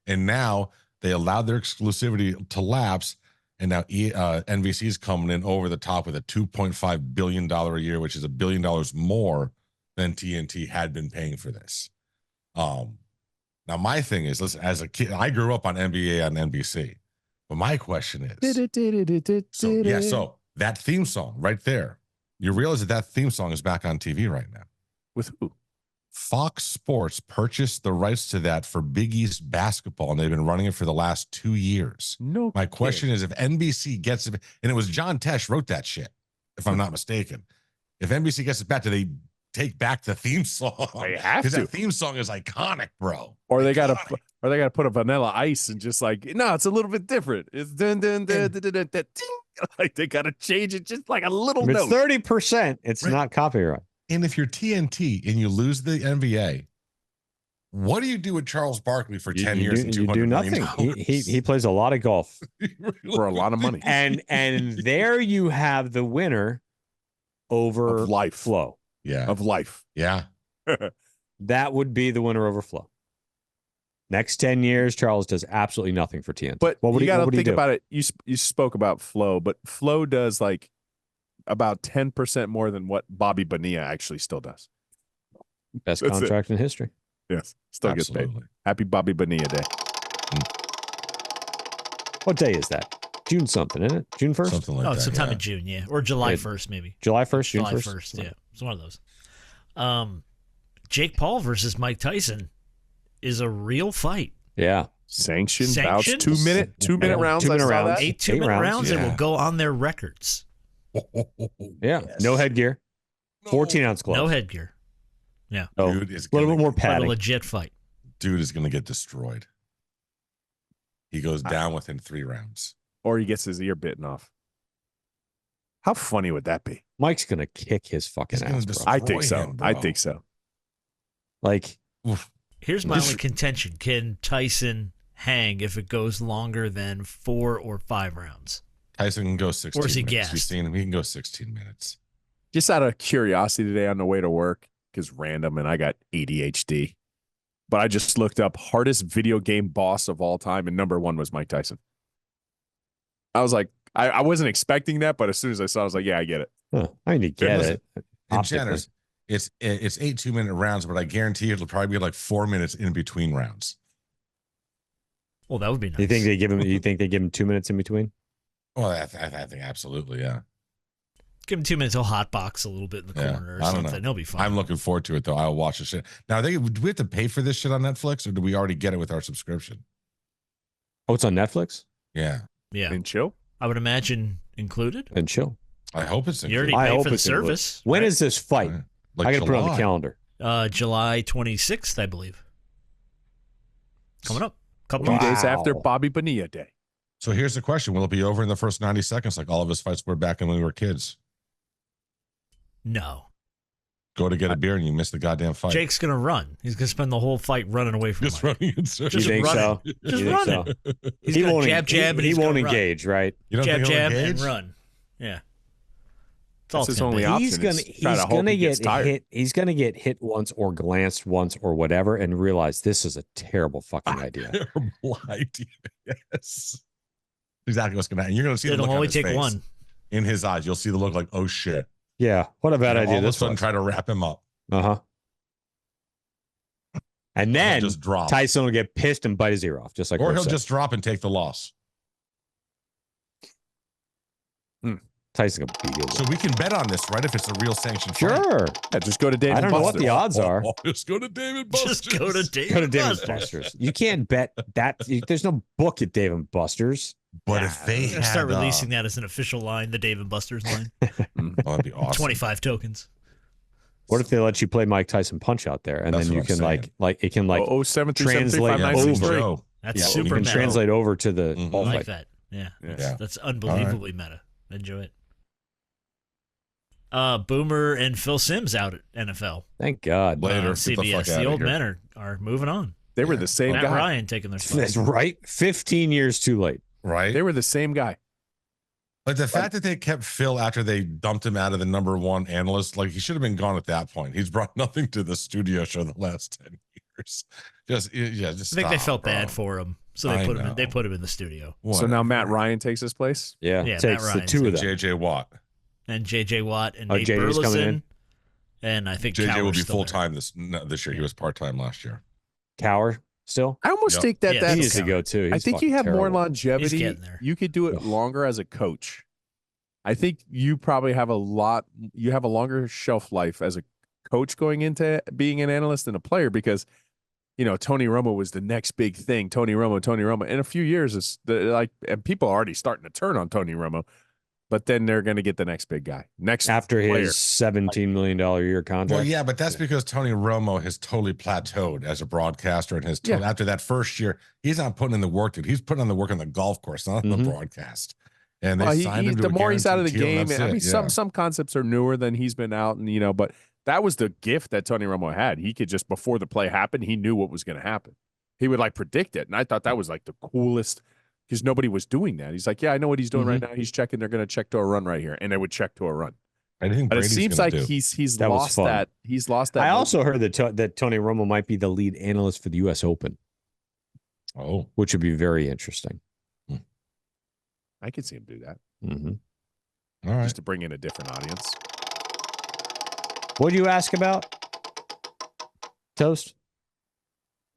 And now they allowed their exclusivity to lapse. And now NBC is coming in over the top with a $2.5 billion a year, which is $1 billion more than TNT had been paying for this. Now my thing is, listen, as a kid, I grew up on NBA on NBC. But my question is, so that theme song right there, you realize that theme song is back on TV right now. With who? Fox Sports purchased the rights to that for Big East basketball, and they've been running it for the last 2 years. No. My question is, if NBC gets it, and it was John Tesh wrote that shit, if I'm not mistaken. If NBC gets it back, do they take back the theme song? They have Because to. that theme song is iconic, bro. Or they got to put a Vanilla Ice and just no, it's a little bit different. It's dun dun dun dun dun dun, dun, ding. Like they got to change it just like a little If note. it's 30%, it's not copyright. And if you're TNT and you lose the NBA, what do you do with Charles Barkley for 10 years and You $200 do million? nothing. He plays a lot of golf. For a lot of money. and there you have the winner over Of life. Flow. Yeah. Of life. Yeah. That would be the winner over Flow. Next 10 years, Charles does absolutely nothing for TNT. But what would you got to what would he think do? about it. You spoke about Flow, but Flow does about 10% more than what Bobby Bonilla actually still does. Best That's it. contract in history. Yes. Still gets paid. Absolutely. Happy Bobby Bonilla Day. What day is that? June something, isn't it? June 1st? Something like Oh, that. sometime yeah. in June, yeah. Or July Yeah. 1st, maybe. July 1st, June July 1st? 1st, yeah. It's one of those. Jake Paul versus Mike Tyson is a real fight. Yeah. Sanctioned bouts. Sanctioned? 2 minute Yeah. rounds. 2 minute I saw rounds. that. 8 2-minute rounds, rounds and yeah. will go on their records. Yeah. Yes. No headgear. 14-ounce gloves. No headgear. Oh, Dude is a little gonna- bit more But a padding. legit fight. Dude is going to get destroyed. He goes down within 3 rounds. Or he gets his ear bitten off. How funny would that be? Mike's going to kick his fucking He's gonna ass, bro. destroy I think so. him, I bro. think so. Like, Oof. Here's my This- only contention. Can Tyson hang if it goes longer than 4 or 5 rounds? Tyson can go 16 Or is he minutes. You've gassed? seen him. He can go 16 minutes. Just out of curiosity today on the way to work, because random and I got ADHD. But I just looked up hardest video game boss of all time, and number 1 was Mike Tyson. I was like, I wasn't expecting that, but as soon as I saw it, I was like, yeah, I get it. huh, I need to get Listen, it. And Optically. Jenners, it's 8 2-minute rounds, but I guarantee it'll probably be like 4 minutes in between rounds. Well, that would be nice. You think they give him 2 minutes in between? Well, I think absolutely, yeah. Give him 2 minutes. He'll hotbox a little bit in the Yeah, corner or I don't something. know. He'll be fine. I'm looking forward to it, though. I'll watch the shit. Now, do we have to pay for this shit on Netflix, or do we already get it with our subscription? Oh, it's on Netflix? Yeah. Yeah. And chill. I would imagine included. And chill. I hope it's You already included. I pay hope for the it's included. service. When right? is this fight? Like I got to put it on the July. calendar. July 26th, I believe. Coming up. Couple 2 months. days after Wow. Bobby Bonilla Day. So here's the question: will it be over in the first 90 seconds, like all of his fights were back when we were kids? No. Go to get a beer and you miss the goddamn fight. Jake's gonna run. He's gonna spend the whole fight running away from Just Mike. running in circles. Just You think running. so? Just You think running. so? He's He gonna won't. jab, and he he's won't gonna run. engage, right? You don't Jab, think he'll jab, engage? and run. Yeah. That's his only option. He's gonna get hit. He's gonna get hit once or glanced once or whatever, and realize this is a terrible fucking idea. Terrible idea. Yes. Exactly what's gonna happen. You're gonna see the It'll look on only his take face. one. In his eyes, you'll see the look like, oh shit. Yeah. What a bad idea. All of a This sudden, one. try to wrap him up. And then just drop. Tyson will get pissed and bite his ear off, just like. Or Chris he'll said. just drop and take the loss. Tyson will beat you. So we can bet on this, right? If it's a real sanctioned fight. Sure. Yeah, just go to David. I don't know what the odds are. Just go to David Buster's. Just go to David Go to Dave Buster's. and Buster's. You can't bet that. There's no book at Dave and Buster's. But if they They're gonna had, start releasing that as an official line, the Dave and Buster's line. that'd be awesome. 25 tokens. What if they let you play Mike Tyson Punch out there, and That's then you what can I'm saying. like it can like 073735963. translate over. Joe. That's Yeah, super you can meta. translate over to the Mhm. I ball like fight. that. Yeah. Yeah. That's unbelievably meta. Enjoy it. Boomer and Phil Simms out at NFL. Thank God. Later. On Get the CBS. fuck The outta old here. men are moving on. They were the same Matt guy. Ryan taking their spot. That's right. 15 years too late. Right? They were the same guy. Like the fact that they kept Phil after they dumped him out of the #1 analyst, like he should have been gone at that point. He's brought nothing to the studio show the last 10 years. Just I think they felt bad for him, so they I put him. know. They put him in the studio. So now Matt Ryan takes his place. Yeah. Yeah, Takes Matt the Ryan two of them. JJ Watt. And J.J. Watt and Oh, Nate JJ 's coming Burleson. in? And I think JJ will Cowher's be still full there. time this year. He was part time last year. Cower still. I almost Yep. think that Yeah, He that's. needs to go too. I He's think you fucking have more terrible. longevity. He's getting there. You could do it Ugh. longer as a coach. I think you probably have a lot. You have a longer shelf life as a coach going into being an analyst than a player because, Tony Romo was the next big thing. Tony Romo. In a few years, it's and people are already starting to turn on Tony Romo, but then they're going to get the next big guy. Next After player. his $17 million a year contract. Well, yeah, but that's because Tony Romo has totally plateaued as a broadcaster, and after that first year, he's not putting in the work that he's putting in the work on the golf course, not on the broadcast. And they signed him to the a more he's out of the guaranteed deal, game. and that's it. Some concepts are newer than he's been out, and but that was the gift that Tony Romo had. He could just before the play happened, he knew what was going to happen. He would predict it, and I thought that was the coolest because nobody was doing that. He's like, yeah, I know what he's doing right now. He's checking. They're going to check to a run right here, and they would check to a run. I think But it Brady's seems gonna like do. he's That was lost fun. that. He's lost that. I also heard that Tony Romo might be the lead analyst for the U.S. Open, Oh, which would be very interesting. I could see him do that all right. just to bring in a different audience. What did you ask about? Toast?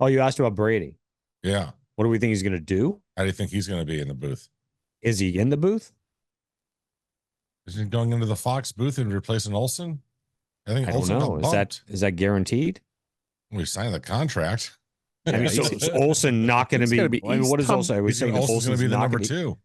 Oh, you asked about Brady. Yeah. What do we think he's going to do? How do you think he's going to be in the booth? Is he in the booth? Is he going into the Fox booth and replacing Olsen? I think I don't Olsen know. got Is that guaranteed? we signed the contract. I mean, so is Olsen not going to He's be? gonna be- I mean, what is Tom- Olsen? Are we saying that Olsen's going Olsen's to be the not number gonna be- 2,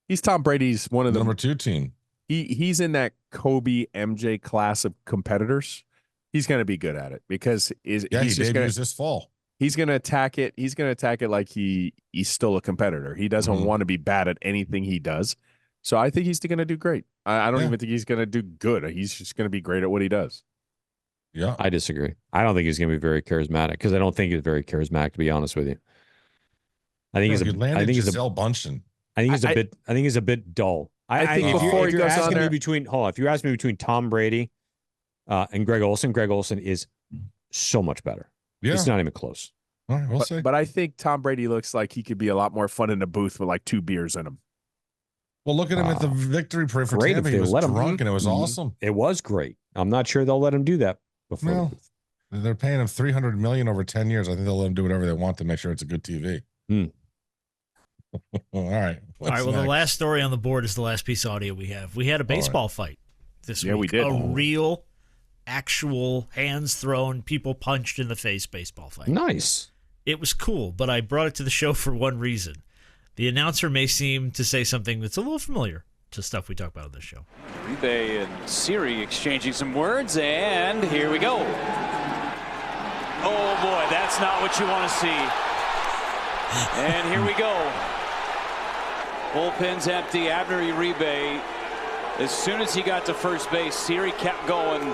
He's Tom Brady's one of the the number 2 team. He's in that Kobe MJ class of competitors. He's going to be good at it because Yeah, he's he just going debuts this fall. he's going to attack it. He's going to attack it like he's still a competitor. He doesn't Mhm. want to be bad at anything he does. So I think he's going to do great. I don't Yeah. even think he's going to do good. He's just going to be great at what he does. Yeah. I disagree. I don't think he's going to be very charismatic because I don't think he's very charismatic. To be honest with you, I think You he's landed I think he's Giselle Bundchen. I think he's I- a bit. I think he's a bit dull. I think if before he you're goes on asking me there- between, hold on, if you're asking me between Tom Brady and Greg Olsen is so much better. Yeah. It's not even close. All right, we'll see. But I think Tom Brady looks like he could be a lot more fun in the booth with 2 beers in him. Well, look at him at the victory parade for Great Tampa. if He they was let him. drunk and it was Mhm. awesome. It was great. I'm not sure they'll let him do that before. the No. booth. They're paying him $300 million over 10 years. I think they'll let him do whatever they want to make sure it's a good TV. Hmm. All right. All right. Well, the last story on the board is the last piece of audio we have. We had a baseball fight this week. Yeah, we did. A real, actual, hands thrown, people punched in the face baseball fight. Nice. It was cool, but I brought it to the show for one reason. The announcer may seem to say something that's a little familiar to stuff we talk about on this show. Uribe and Siri exchanging some words, and here we go. Oh boy, that's not what you want to see. And here we go. Bullpen's empty. Abner Uribe, as soon as he got to first base, Siri kept going.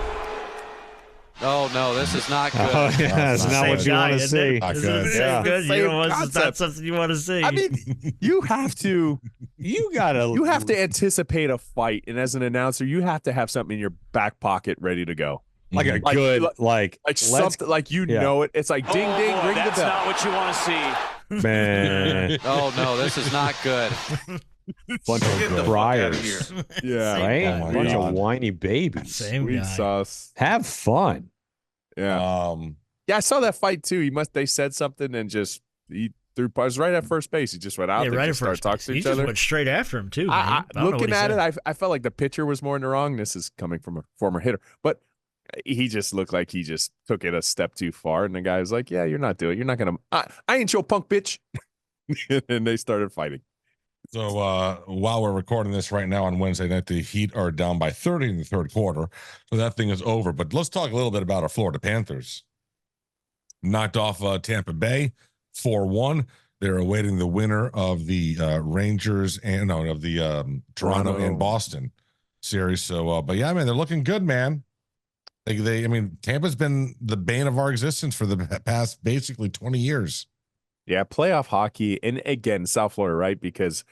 Oh, no, this is not good. Oh, yeah, it's not what you want to see. This is good. You know, it's not something you want to see. I mean, you have to anticipate a fight, and as an announcer, you have to have something in your back pocket ready to go. Like a good, like something like know it. It's like ding ding, ring the bell. That's not what you want to see. Man. Oh, no, this is not good. Bunch of briars. Yeah. Right? Oh Bunch God. of whiny babies. Same Sweet guy. sauce. Have fun. Yeah. Yeah, I saw that fight too. They said something and he threw was right at first base. He just went out Yeah, there right and at started first talking base. to He each just other. went straight after him too. Man. I don't know what Looking he at said. it, I felt like the pitcher was more in the wrong. This is coming from a former hitter, but he just looked like he just took it a step too far. And the guy was like, "Yeah, you're not doing it. You're not gonna. I ain't your punk bitch." And they started fighting. So while we're recording this right now on Wednesday night, the Heat are down by 30 in the third quarter. So that thing is over. But let's talk a little bit about our Florida Panthers. Knocked off Tampa Bay 4-1. They're awaiting the winner of the Rangers and of the Toronto and Boston series. So, but yeah, man, they're looking good, man. I mean, Tampa's been the bane of our existence for the past basically 20 years. Yeah, playoff hockey, and again, South Florida, right? Because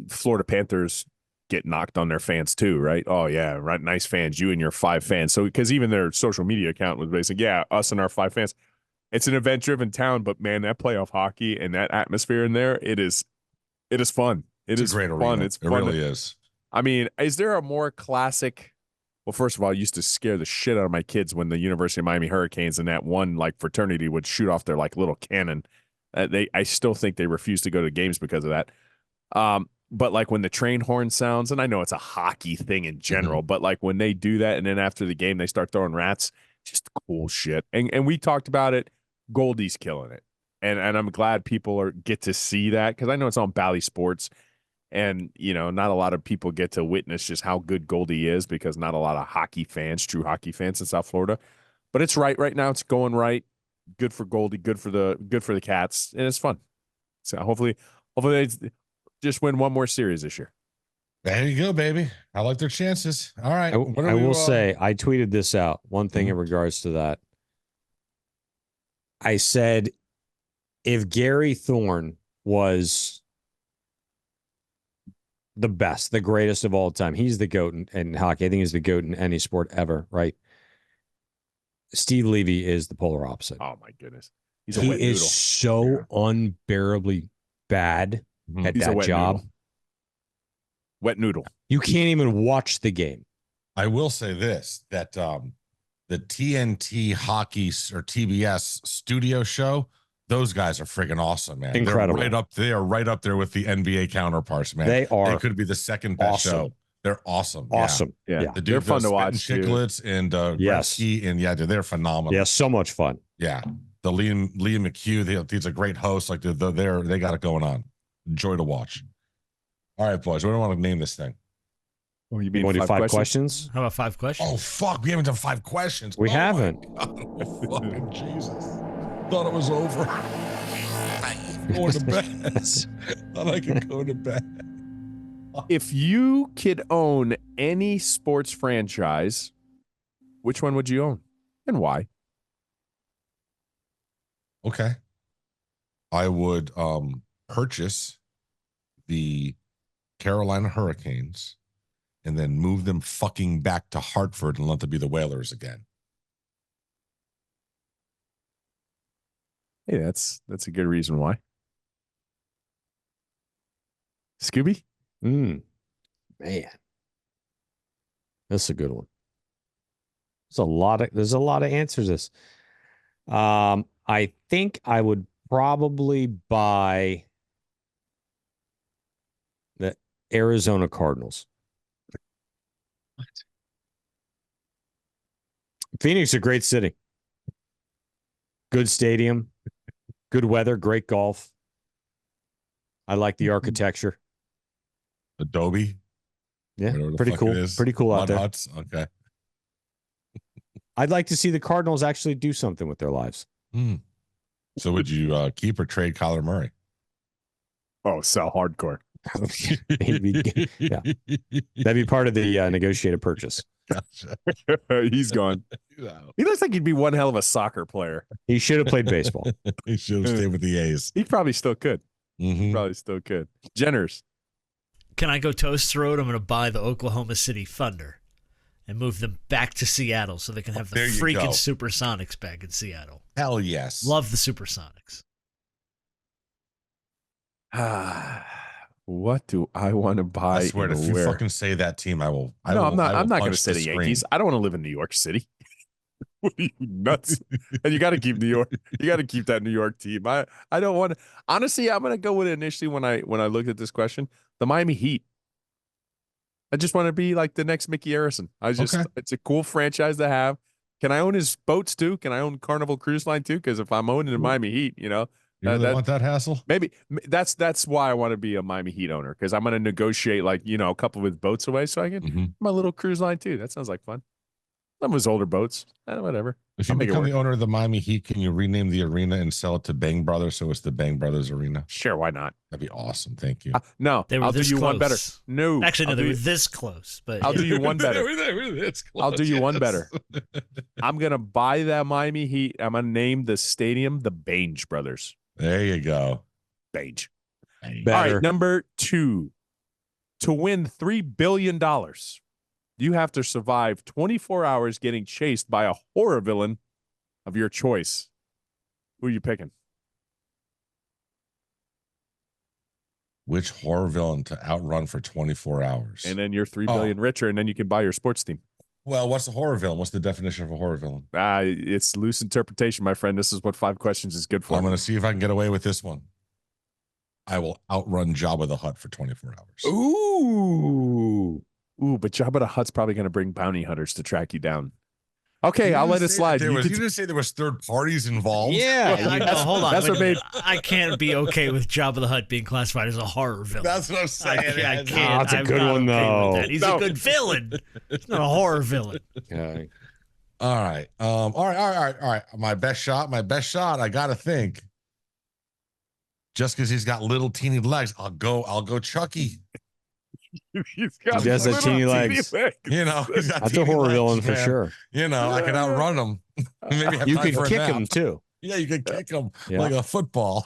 Florida Panthers get knocked on their fans too, right? Oh yeah, right. Nice fans, you and your 5 fans. So because even their social media account was basically, yeah, us and our 5 fans. It's an event-driven town, but man, that playoff hockey and that atmosphere in there, it is fun. It's a great fun. arena. It's it fun. really is. I mean, is there a more classic? Well, first of all, I used to scare the shit out of my kids when the University of Miami Hurricanes and that one like fraternity would shoot off their like little cannon. I still think they refuse to go to games because of that. But like when the train horn sounds, and I know it's a hockey thing in general, but like when they do that and then after the game they start throwing rats, just cool shit. And we talked about it. Goldie's killing it, and I'm glad people get to see that because I know it's on Bally Sports. And, not a lot of people get to witness just how good Goldie is because not a lot of true hockey fans in South Florida. But it's right now. It's going right. Good for Goldie. Good for the Cats. And it's fun. So hopefully they just win one more series this year. There you go, baby. I like their chances. All right. I will say, I tweeted this out. One thing in regards to that. I said, if Gary Thorne was the best, the greatest of all time, he's the GOAT in hockey. I think he's the GOAT in any sport ever, right? Steve Levy is the polar opposite. Oh, my goodness. He is so unbearably bad at that job. Noodle. Wet noodle. You can't even watch the game. I will say this, that the TNT hockey or TBS studio show, those guys are freaking awesome, man. Incredible. They are right up there with the NBA counterparts, man. They are. They could be the second best show. They're awesome. Awesome. Yeah. The They're fun to watch. Chicklets and yes. Gretzky, and dude, they're phenomenal. Yeah, so much fun. Yeah. The Liam McHugh, he's a great host. Like they got it going on. Joy to watch. All right, boys. What do I want to name this thing? Oh, you mean want to do 5 questions? How about 5 questions? Oh, fuck. We haven't done 5 questions. We haven't. Oh, fucking Jesus. Thought it was over. Going to bed. Thought I could go to bed. If you could own any sports franchise, which one would you own and why? Okay. I would purchase the Carolina Hurricanes and then move them fucking back to Hartford and let them be the Whalers again. Hey, that's a good reason why. Scooby? Man. That's a good one. There's a lot of answers to this. I think I would probably buy the Arizona Cardinals. What? Phoenix is a great city. Good stadium, good weather, great golf. I like the architecture. Adobe. Yeah, pretty cool. Pretty cool out there. Huts. Okay. I'd like to see the Cardinals actually do something with their lives. So would you keep or trade Kyler Murray? Oh, so hardcore. Yeah. That'd be part of the negotiated purchase. Gotcha. He's gone. No. He looks like he'd be one hell of a soccer player. He should have played baseball. He should have stayed with the A's. He probably still could. Mhm. Probably still could. Jenners. Can I go toast road? I'm going to buy the Oklahoma City Thunder and move them back to Seattle so they can have the There you freaking go. Supersonics back in Seattle. Hell yes. Love the Supersonics. What do I want to buy? I swear, and if you where? fucking say that team, I will. I'm not going to punch say the screen. Yankees. I don't want to live in New York City. What are you, nuts? And you got to keep New York. You got to keep that New York team. I don't want to. Honestly, I'm going to go with it initially when I looked at this question. The Miami Heat. I just want to be like the next Mickey Harrison. It's a cool franchise to have. Can I own his boats too? Can I own Carnival Cruise Line too? Because if I'm owning the Miami Heat, You really want that hassle? maybe that's why I want to be a Miami Heat owner, because I'm going to negotiate a couple of his boats away so I can my little cruise line too. That sounds like fun. Some of his older boats, whatever. If you I'll make it become work. the owner of the Miami Heat, can you rename the arena and sell it to Bang Brothers so it's the Bang Brothers Arena? Sure, why not? That'd be awesome. Thank you. No, They were I'll do this you one better. close. No, Actually, no, I'll they do were you- this close. But I'll do you one better. It's I'll do you one yes. better. I'm gonna buy that Miami Heat. I'm gonna name the stadium the Bange Brothers. There you go. Bange. Bang. All Better. right, number 2. To win $3 billion, you have to survive 24 hours getting chased by a horror villain of your choice. Who are you picking? Which horror villain to outrun for 24 hours? And then you're $3 billion richer, and then you can buy your sports team. Well, what's a horror villain? What's the definition of a horror villain? It's loose interpretation, my friend. This is what 5 questions is good for. I'm going to see if I can get away with this one. I will outrun Jabba the Hutt for 24 hours. Ooh, but Jabba the Hutt's probably going to bring bounty hunters to track you down. Okay, I'll let it slide. You You could- didn't say there was third parties involved. Yeah, no, hold on. that's what made- I can't be okay with Jabba the Hutt being classified as a horror villain. That's what I'm saying. I can't. that's a I'm good not one, okay though. with that. He's No. a good villain. He's not a horror villain. Okay. All right. All right. My best shot. I gotta think. Just because he's got little teeny legs, I'll go Chucky. He's got He has little that teeny legs. You know, he's got That's a teeny horror legs, villain for man. sure. You know, I can outrun him. Maybe have You time could for a kick nap. him too. Yeah, you can kick him Yeah. like a football.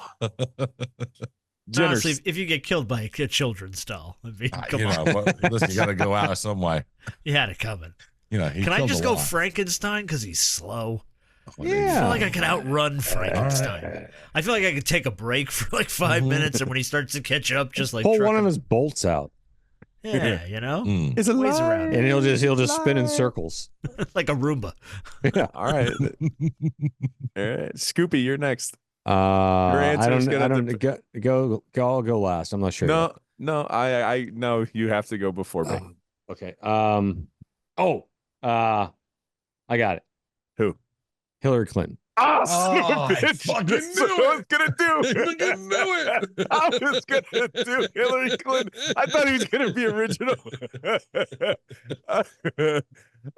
Honestly, if you get killed by a children's doll, I mean, come you on. know, but listen, you got to go out some way. You had it coming. You know, he Can I killed just a go lot. Frankenstein because he's slow? I Yeah. feel like I could outrun Frankenstein. I feel like I could take a break for like 5 minutes, and when he starts to catch up, just like Pull truck one of him. his bolts out, Yeah, you know, Mm. It's a ways lie. around and he'll just spin in circles. like a Roomba. Yeah. All right. All right. Scoopy, you're next. I answer's don't. gonna I don't go. I'll go last. I'm not sure. yet. No, I know you have to go before me. Okay. I got it. Who? Hillary Clinton. Oh, Oh, I bitch. fucking That's knew what I was gonna do. fucking knew it. I was gonna do Hillary Clinton. I thought he was gonna be original.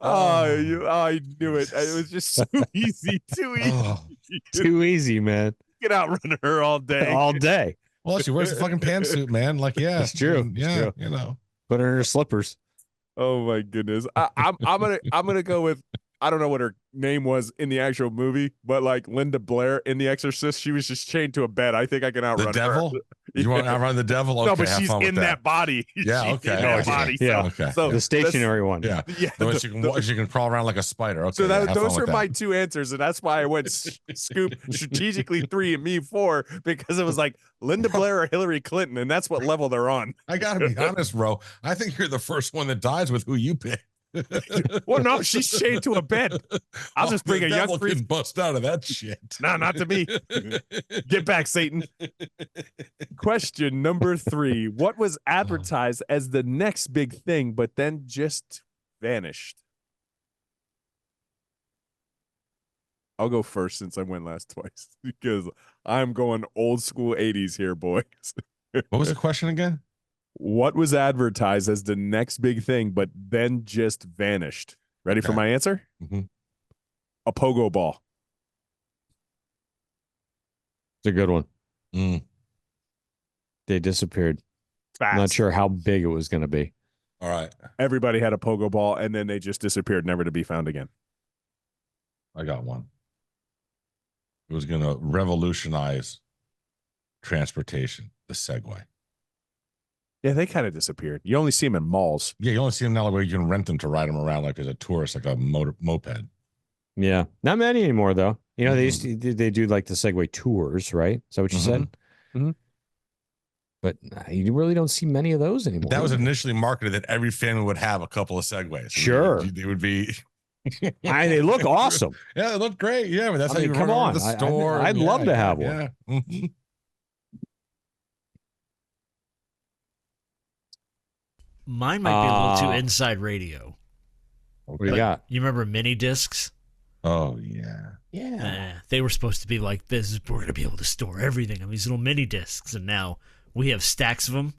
I knew it. It was just so easy. Too easy. Oh. Too easy, man. You can outrun her all day. All day. Well, she wears a fucking pantsuit, man. Like, yeah, It's true. I mean, It's yeah, true. you know. Put her in her slippers. Oh my goodness. I'm gonna go with, I don't know what her name was in the actual movie, but like Linda Blair in The Exorcist, she was just chained to a bed. I think I can outrun The devil? her. You want to outrun the devil? Okay, No, but have she's fun with in that body. Yeah, She's okay. in that body. Yeah. Okay. So The stationary one. Yeah. Yeah. The one she can crawl around like a spider. Okay. So yeah, have those fun are with my that. 2 answers, and that's why I went Scoop strategically 3 and me 4, because it was like Linda Blair or Hillary Clinton, and that's what level they're on. I gotta be honest, bro. I think you're the first one that dies with who you pick. Well, no, she's chained to a bed. I'll just bring the a young devil priest. can bust out of that shit. No, not to me. Get back, Satan. Question number 3. What was advertised as the next big thing, but then just vanished? I'll go first since I went last twice, because I'm going old school 80s here, boys. What was the question again? What was advertised as the next big thing, but then just vanished? Ready for Okay. my answer? Mhm. A pogo ball. It's a good one. Mm. They disappeared. Fast. Not sure how big it was going to be. All right. Everybody had a pogo ball, and then they just disappeared, never to be found again. I got one. It was going to revolutionize transportation, the Segway. Yeah, they kind of disappeared. You only see them in malls. Yeah, you only see them now where you can rent them to ride them around like as a tourist, like a moped. Yeah. Not many anymore, though. You know, they do like the Segway tours, right? Is that what you said? Mm-hmm. But you really don't see many of those anymore. That was initially marketed that every family would have a couple of Segways. Sure. They would be. They look awesome. Yeah, they look great. Yeah, but that's how you come run on. over the store. I'd love to have one. Yeah. Mm-hmm. Mine might be a little too inside radio. What do you got? You remember mini discs? Oh, yeah. Yeah. They were supposed to be like this. We're going to be able to store everything on these little mini discs. And now we have stacks of them.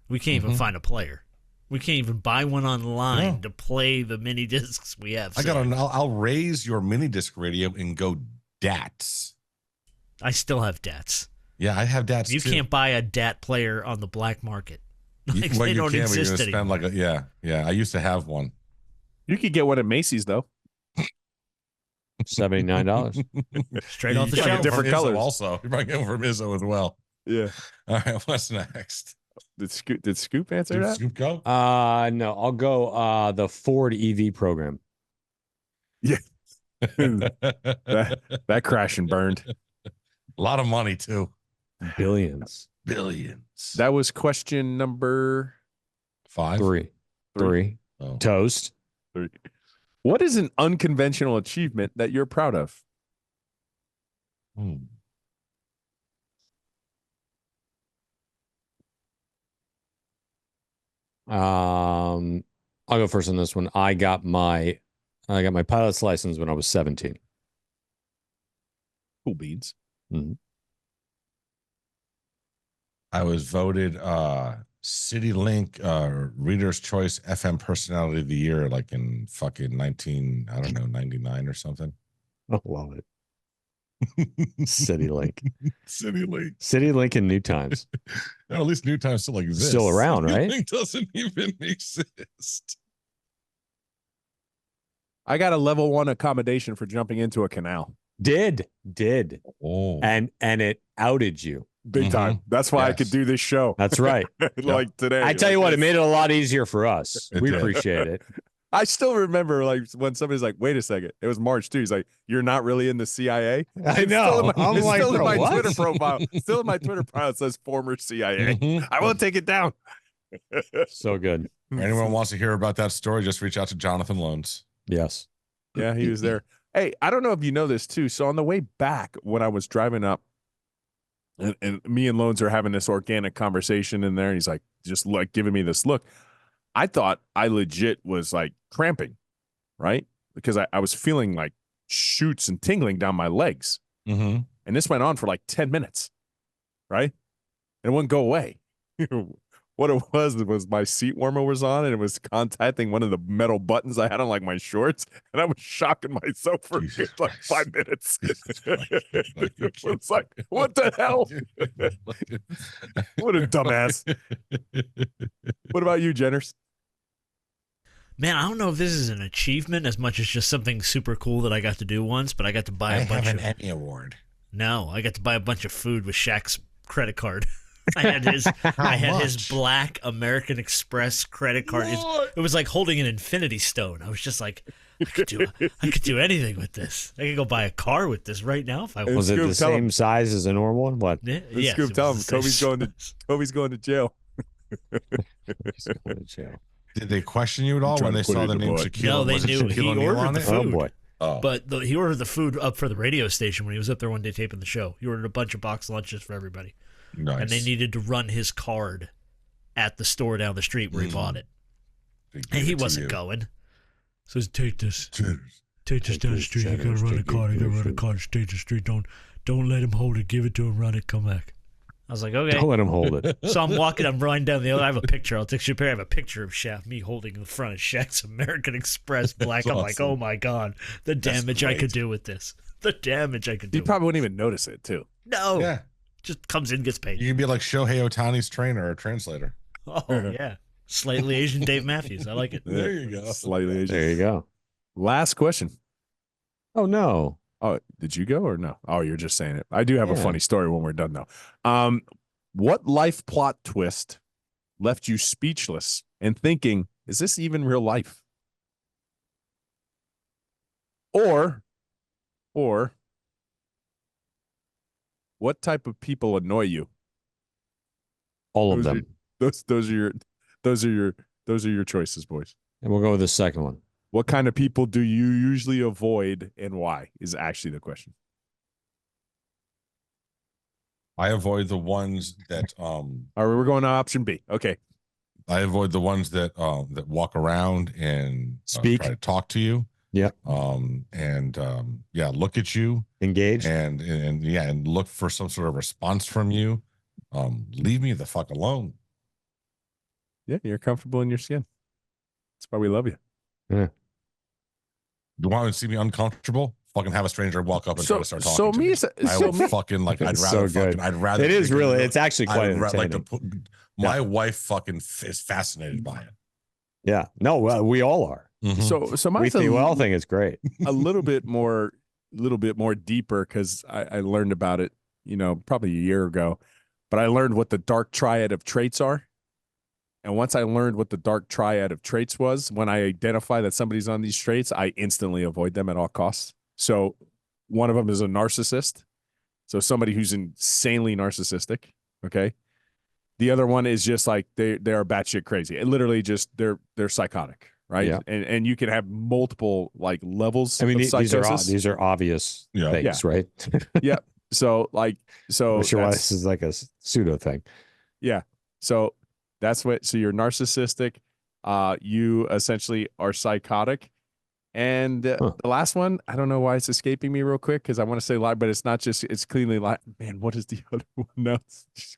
We can't even find a player. We can't even buy one online to play the mini discs we have. I'll raise your mini disc radio and go DATs. I still have DATs. Yeah, I have DATs You too. can't buy a DAT player on the black market. Like, Well, they you don't can, but you're exist gonna anymore. spend yeah. I used to have one. You could get one at Macy's, though. $79. Straight off the You shelf. get Different from Izzo colors. Also, you might get one from Izzo as well. Yeah. All right, what's next? Did Scoop answer Did that? Scoop go? No, I'll go the Ford EV program. Yeah. that crash and burned. A lot of money too. Billions. That was question number 5. Three. Oh. Toast. 3. What is an unconventional achievement that you're proud of? I'll go first on this one. I got my pilot's license when I was 17. Cool beans. Mm-hmm. I was voted CityLink Reader's Choice FM Personality of the Year, like in fucking 99 or something. I love it. CityLink. CityLink and New Times. No, at least New Times still exists. Still around, right? CityLink doesn't even exist. I got a level 1 accommodation for jumping into a canal. Did. Oh. And it outed you. Big time. That's why I could do this show. That's right. Like today. I tell you what, it made it a lot easier for us. We appreciate it. I still remember like when somebody's like, wait a second. It was March too. He's like, you're not really in the CIA? I know. It's still in my what? Twitter profile. Still in my Twitter profile. It says former CIA. I won't take it down. So good. Anyone wants to hear about that story, just reach out to Jonathan Loans. Yes. Yeah, he was there. Hey, I don't know if you know this too. So on the way back, when I was driving up, and me and Loans are having this organic conversation in there, and he's like, just like giving me this look. I thought I legit was like cramping, right? Because I was feeling like shoots and tingling down my legs. Mm-hmm. And this went on for like 10 minutes, right? And it wouldn't go away. What it was my seat warmer was on, and it was contacting one of the metal buttons I had on like my shorts, and I was shocking myself for like 5 minutes. It's like, what the hell? What a dumbass. What about you, Jenners? Man, I don't know if this is an achievement as much as just something super cool that I got to do once, but I got to buy a bunch of Emmy Award. No, I got to buy a bunch of food with Shaq's credit card. I had his black American Express credit card. It was like holding an infinity stone. I was just like, I could do anything with this. I could go buy a car with this right now if I wanted. Was it the same size as a normal one? What? Yeah, Scoop, tell him Kobe's going to jail. Did they question you at all when they saw the name Shaquille? No, they knew he ordered the food. Oh boy. Oh. But he ordered the food up for the radio station when he was up there one day taping the show. He ordered a bunch of box lunches for everybody. Nice. And they needed to run his card at the store down the street where he bought it. And he wasn't going. So he's, take this. Take this down the street. You gotta run a card. You gotta run a card. Take the street. Don't let him hold it. Give it to him. Run it. Come back. I was like, okay. Don't let him hold it. So I'm walking. I'm running down the other. I have a picture. I'll text you a picture. I have a picture of Shaq, me holding the front of Shaq's American Express black. I'm like, oh my God, the damage I could do with this. The damage I could do. You probably wouldn't even notice it too. No. Yeah. Just comes in, gets paid. You can be like Shohei Ohtani's trainer or translator. Oh, yeah. Slightly Asian Dave Matthews. I like it. There you go. Slightly Asian. There you go. Last question. Oh, no. Oh, did you go or no? Oh, you're just saying it. I do have a Yeah. funny story when we're done, though. What life plot twist left you speechless and thinking, is this even real life? Or what type of people annoy you? All of them. Those are your choices, boys. And we'll go with the second one. What kind of people do you usually avoid and why is actually the question. I avoid the ones that All right, we're going to option B. Okay. I avoid the ones that walk around and Speak. try to talk to you. Yeah. Look at you, engage, and look for some sort of response from you. Leave me the fuck alone. Yeah, you're comfortable in your skin. That's why we love you. Yeah. You want to see me uncomfortable? Fucking have a stranger walk up and try to start talking. So me, I would fucking like. I'd It's rather so good. fucking. I'd rather. It is really. It's actually quite I'd entertaining. like to put. My wife fucking is fascinated by it. Yeah. No, we all are. So we all think it's great. a little bit more deeper because I learned about it, probably a year ago. But I learned what the dark triad of traits are. And once I learned what the dark triad of traits was, when I identify that somebody's on these traits, I instantly avoid them at all costs. So one of them is a narcissist. So somebody who's insanely narcissistic. Okay. The other one is just like they are batshit crazy. It literally just they're psychotic, right? Yeah. And you can have multiple like levels. I mean, of psychosis. these are obvious things, right? Yeah. So I'm sure why this is like a pseudo thing. Yeah. So that's what. So you're narcissistic. You essentially are psychotic. And the last one, I don't know why it's escaping me real quick because I want to say lie, but it's not just, it's cleanly lie. Man, what is the other one? No,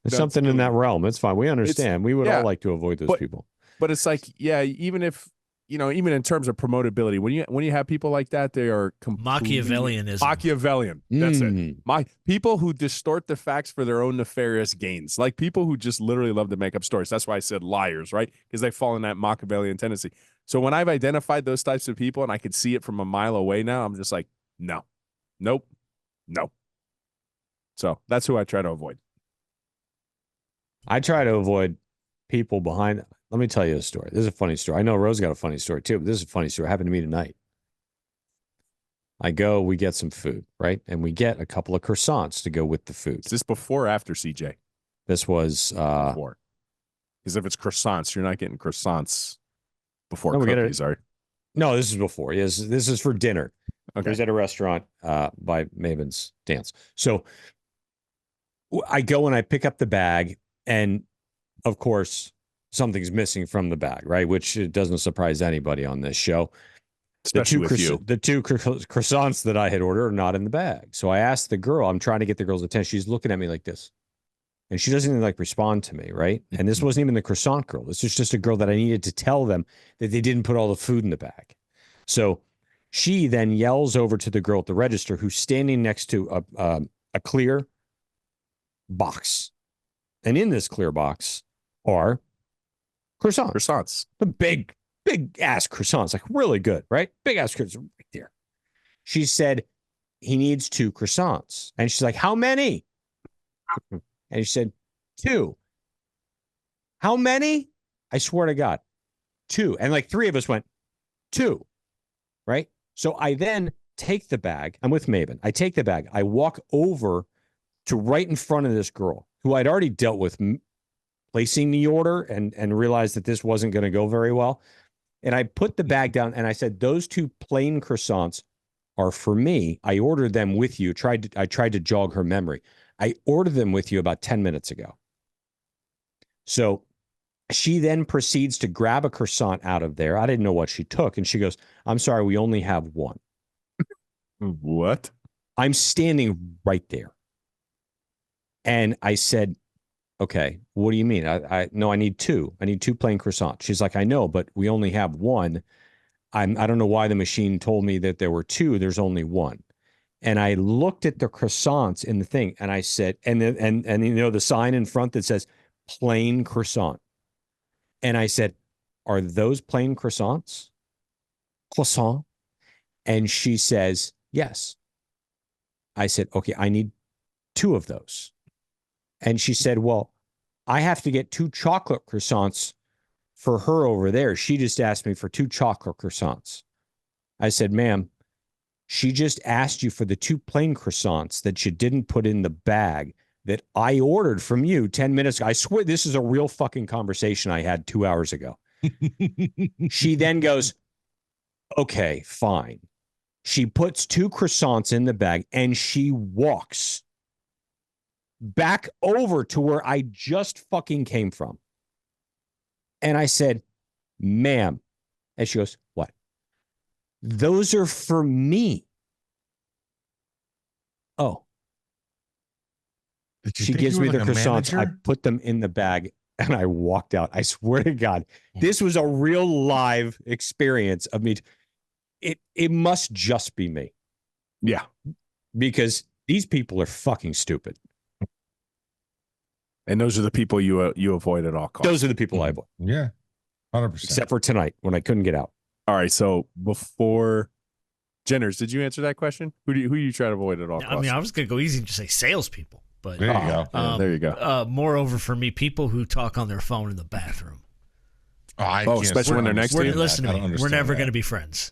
There's something in that realm. It's fine. We understand. We would all like to avoid those people. But it's like, yeah, even if, even in terms of promotability, when you have people like that, they are Machiavellianism. Machiavellian. That's it. People who distort the facts for their own nefarious gains, like people who just literally love to make up stories. That's why I said liars, right? Because they fall in that Machiavellian tendency. So when I've identified those types of people and I could see it from a mile away now, I'm just like, no, nope, no. So that's who I try to avoid. I try to avoid people behind. Let me tell you a story. This is a funny story. I know Rose got a funny story too, but this is a funny story. It happened to me tonight. We get some food, right? And we get a couple of croissants to go with the food. Is this before or after, CJ? This was before. Because if it's croissants, you're not getting croissants before no, cookies, are you? No, this is before. Yes, this is for dinner. Okay. It was at a restaurant by Maven's Dance. So I go and I pick up the bag, and of course, something's missing from the bag, right? Which it doesn't surprise anybody on this show. Especially with you. The two croissants that I had ordered are not in the bag. So I asked the girl, I'm trying to get the girl's attention. She's looking at me like this. And she doesn't even like respond to me, right? And this wasn't even the croissant girl. This was just a girl that I needed to tell them that they didn't put all the food in the bag. So she then yells over to the girl at the register who's standing next to a clear box. And in this clear box are croissants. The big ass croissants, like really good, right? Big ass croissants right there. She said, he needs 2 croissants. And she's like, how many? And she said, 2. How many? I swear to God, 2. And like 3 of us went, 2. Right? So I then take the bag. I'm with Maven. I take the bag. I walk over to right in front of this girl who I'd already dealt with placing the order and realized that this wasn't going to go very well. And I put the bag down and I said, those 2 plain croissants are for me. I ordered them with you. I tried to jog her memory. I ordered them with you about 10 minutes ago. So she then proceeds to grab a croissant out of there. I didn't know what she took. And she goes, I'm sorry, we only have 1. What? I'm standing right there. And I said, okay, what do you mean? No, I need 2. I need 2 plain croissants. She's like, I know, but we only have 1. I don't know why the machine told me that there were 2. There's only 1. And I looked at the croissants in the thing, and I said, and the sign in front that says plain croissant. And I said, are those plain croissants? Croissant? And she says, yes. I said, okay, I need 2 of those. And she said, well, I have to get 2 chocolate croissants for her over there. She just asked me for 2 chocolate croissants. I said, ma'am, she just asked you for the 2 plain croissants that you didn't put in the bag that I ordered from you 10 minutes ago. I swear this is a real fucking conversation I had 2 hours ago. She then goes, okay, fine. She puts 2 croissants in the bag and she walks back over to where I just fucking came from. And I said, ma'am. And she goes, what? Those are for me. Oh. She gives me the croissants. I put them in the bag and I walked out. I swear to God, this was a real live experience of me. It must just be me. Yeah. Because these people are fucking stupid. And those are the people you avoid at all costs. Those are the people I avoid. Yeah. 100%. Except for tonight when I couldn't get out. All right. So before Jenners, did you answer that question? Who do you try to avoid at all costs? I mean, I was going to go easy and just say salespeople. But there you go. There you go. Moreover, for me, people who talk on their phone in the bathroom. Especially when they're next to you. Listen to me. We're never going to be friends.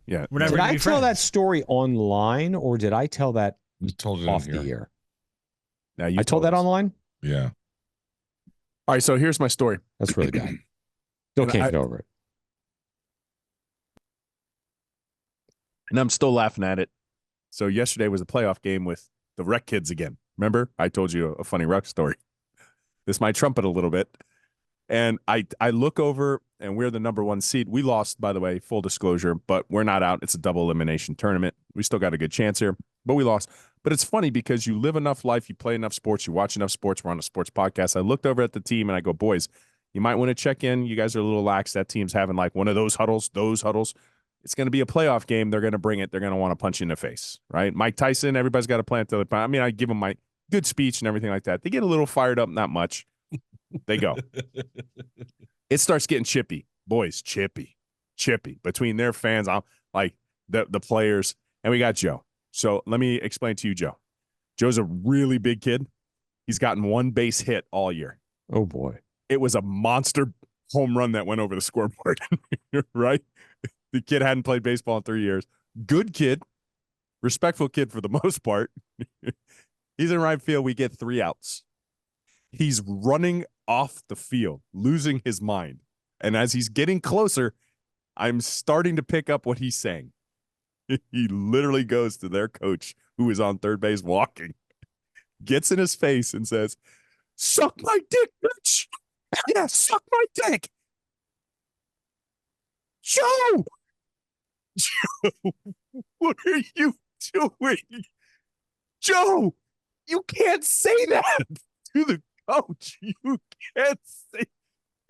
Yeah. We're never did going to I be tell friends. that story online or did I tell that off the air? Now I told that online? Yeah. All right. So here's my story. That's really bad. Still can't get over it. And I'm still laughing at it. So yesterday was a playoff game with the Rec Kids again. Remember? I told you a funny Rec story. This might trumpet a little bit. And I look over, and we're the number 1 seed. We lost, by the way, full disclosure, but we're not out. It's a double elimination tournament. We still got a good chance here, but we lost. But it's funny because you live enough life, you play enough sports, you watch enough sports. We're on a sports podcast. I looked over at the team, and I go, boys, you might want to check in. You guys are a little lax. That team's having like one of those huddles. It's going to be a playoff game. They're going to bring it. They're going to want to punch you in the face, right? Mike Tyson, everybody's got to plan until I mean, I give them my good speech and everything like that. They get a little fired up, not much. They go. It starts getting chippy. Boys, chippy. Between their fans, I'm like the players, and we got Joe. So let me explain to you, Joe. Joe's a really big kid. He's gotten 1 base hit all year. Oh, boy. It was a monster home run that went over the scoreboard, right? The kid hadn't played baseball in 3 years. Good kid. Respectful kid for the most part. He's in right field. We get 3 outs. He's running off the field, losing his mind. And as he's getting closer, I'm starting to pick up what he's saying. He literally goes to their coach, who is on third base walking, gets in his face and says, "Suck my dick, bitch. Yeah, suck my dick. Joe! Joe, what are you doing? Joe, you can't say that to the coach. You can't say.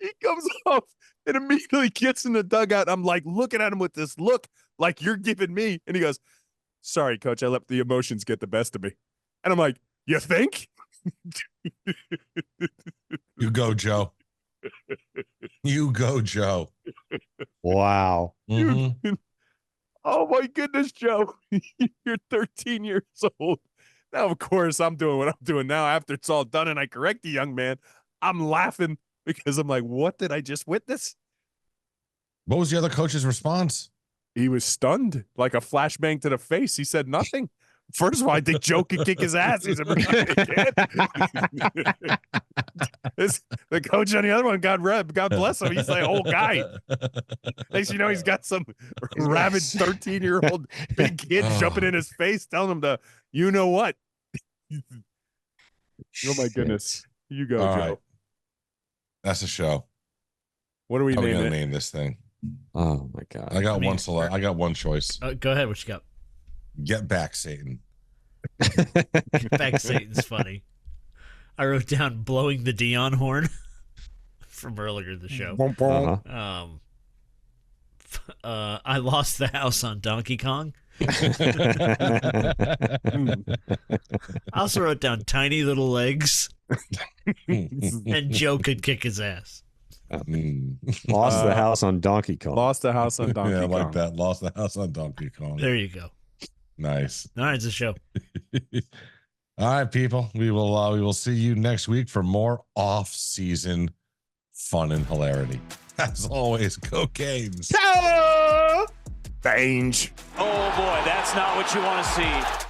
He comes off and immediately gets in the dugout. I'm like looking at him with this look like you're giving me. And he goes, "Sorry, coach, I let the emotions get the best of me." And I'm like, "You think?" You go, Joe. You go, Joe. Wow. Mm-hmm. Oh, my goodness, Joe. You're 13 years old. Now, of course, I'm doing what I'm doing now after it's all done and I correct the young man. I'm laughing because I'm like, what did I just witness? What was the other coach's response? He was stunned, like a flashbang to the face. He said nothing. First of all, I think Joe could kick his ass. He's a really big kid. The coach on the other one, God bless him. He's like, old guy. Next you know, he's got some rabid 13-year-old big kid jumping in his face, telling him to, you know what? Oh, my goodness. You go, all Joe. Right. That's a show. What are we going to naming name this thing? Oh, my God. I got one choice. Go ahead. What you got? Get back, Satan. Get back, Satan's funny. I wrote down blowing the Deion horn from earlier in the show. Uh-huh. I lost the house on Donkey Kong. I also wrote down tiny little legs, and Joe could kick his ass. Lost the house on Donkey Kong. Lost the house on Donkey Yeah, I Kong. like that. Lost the house on Donkey Kong. There you go. Nice. All right, it's a show. All right, people. We will see you next week for more off-season fun and hilarity. As always, go Canes. Bange. Oh boy, that's not what you want to see.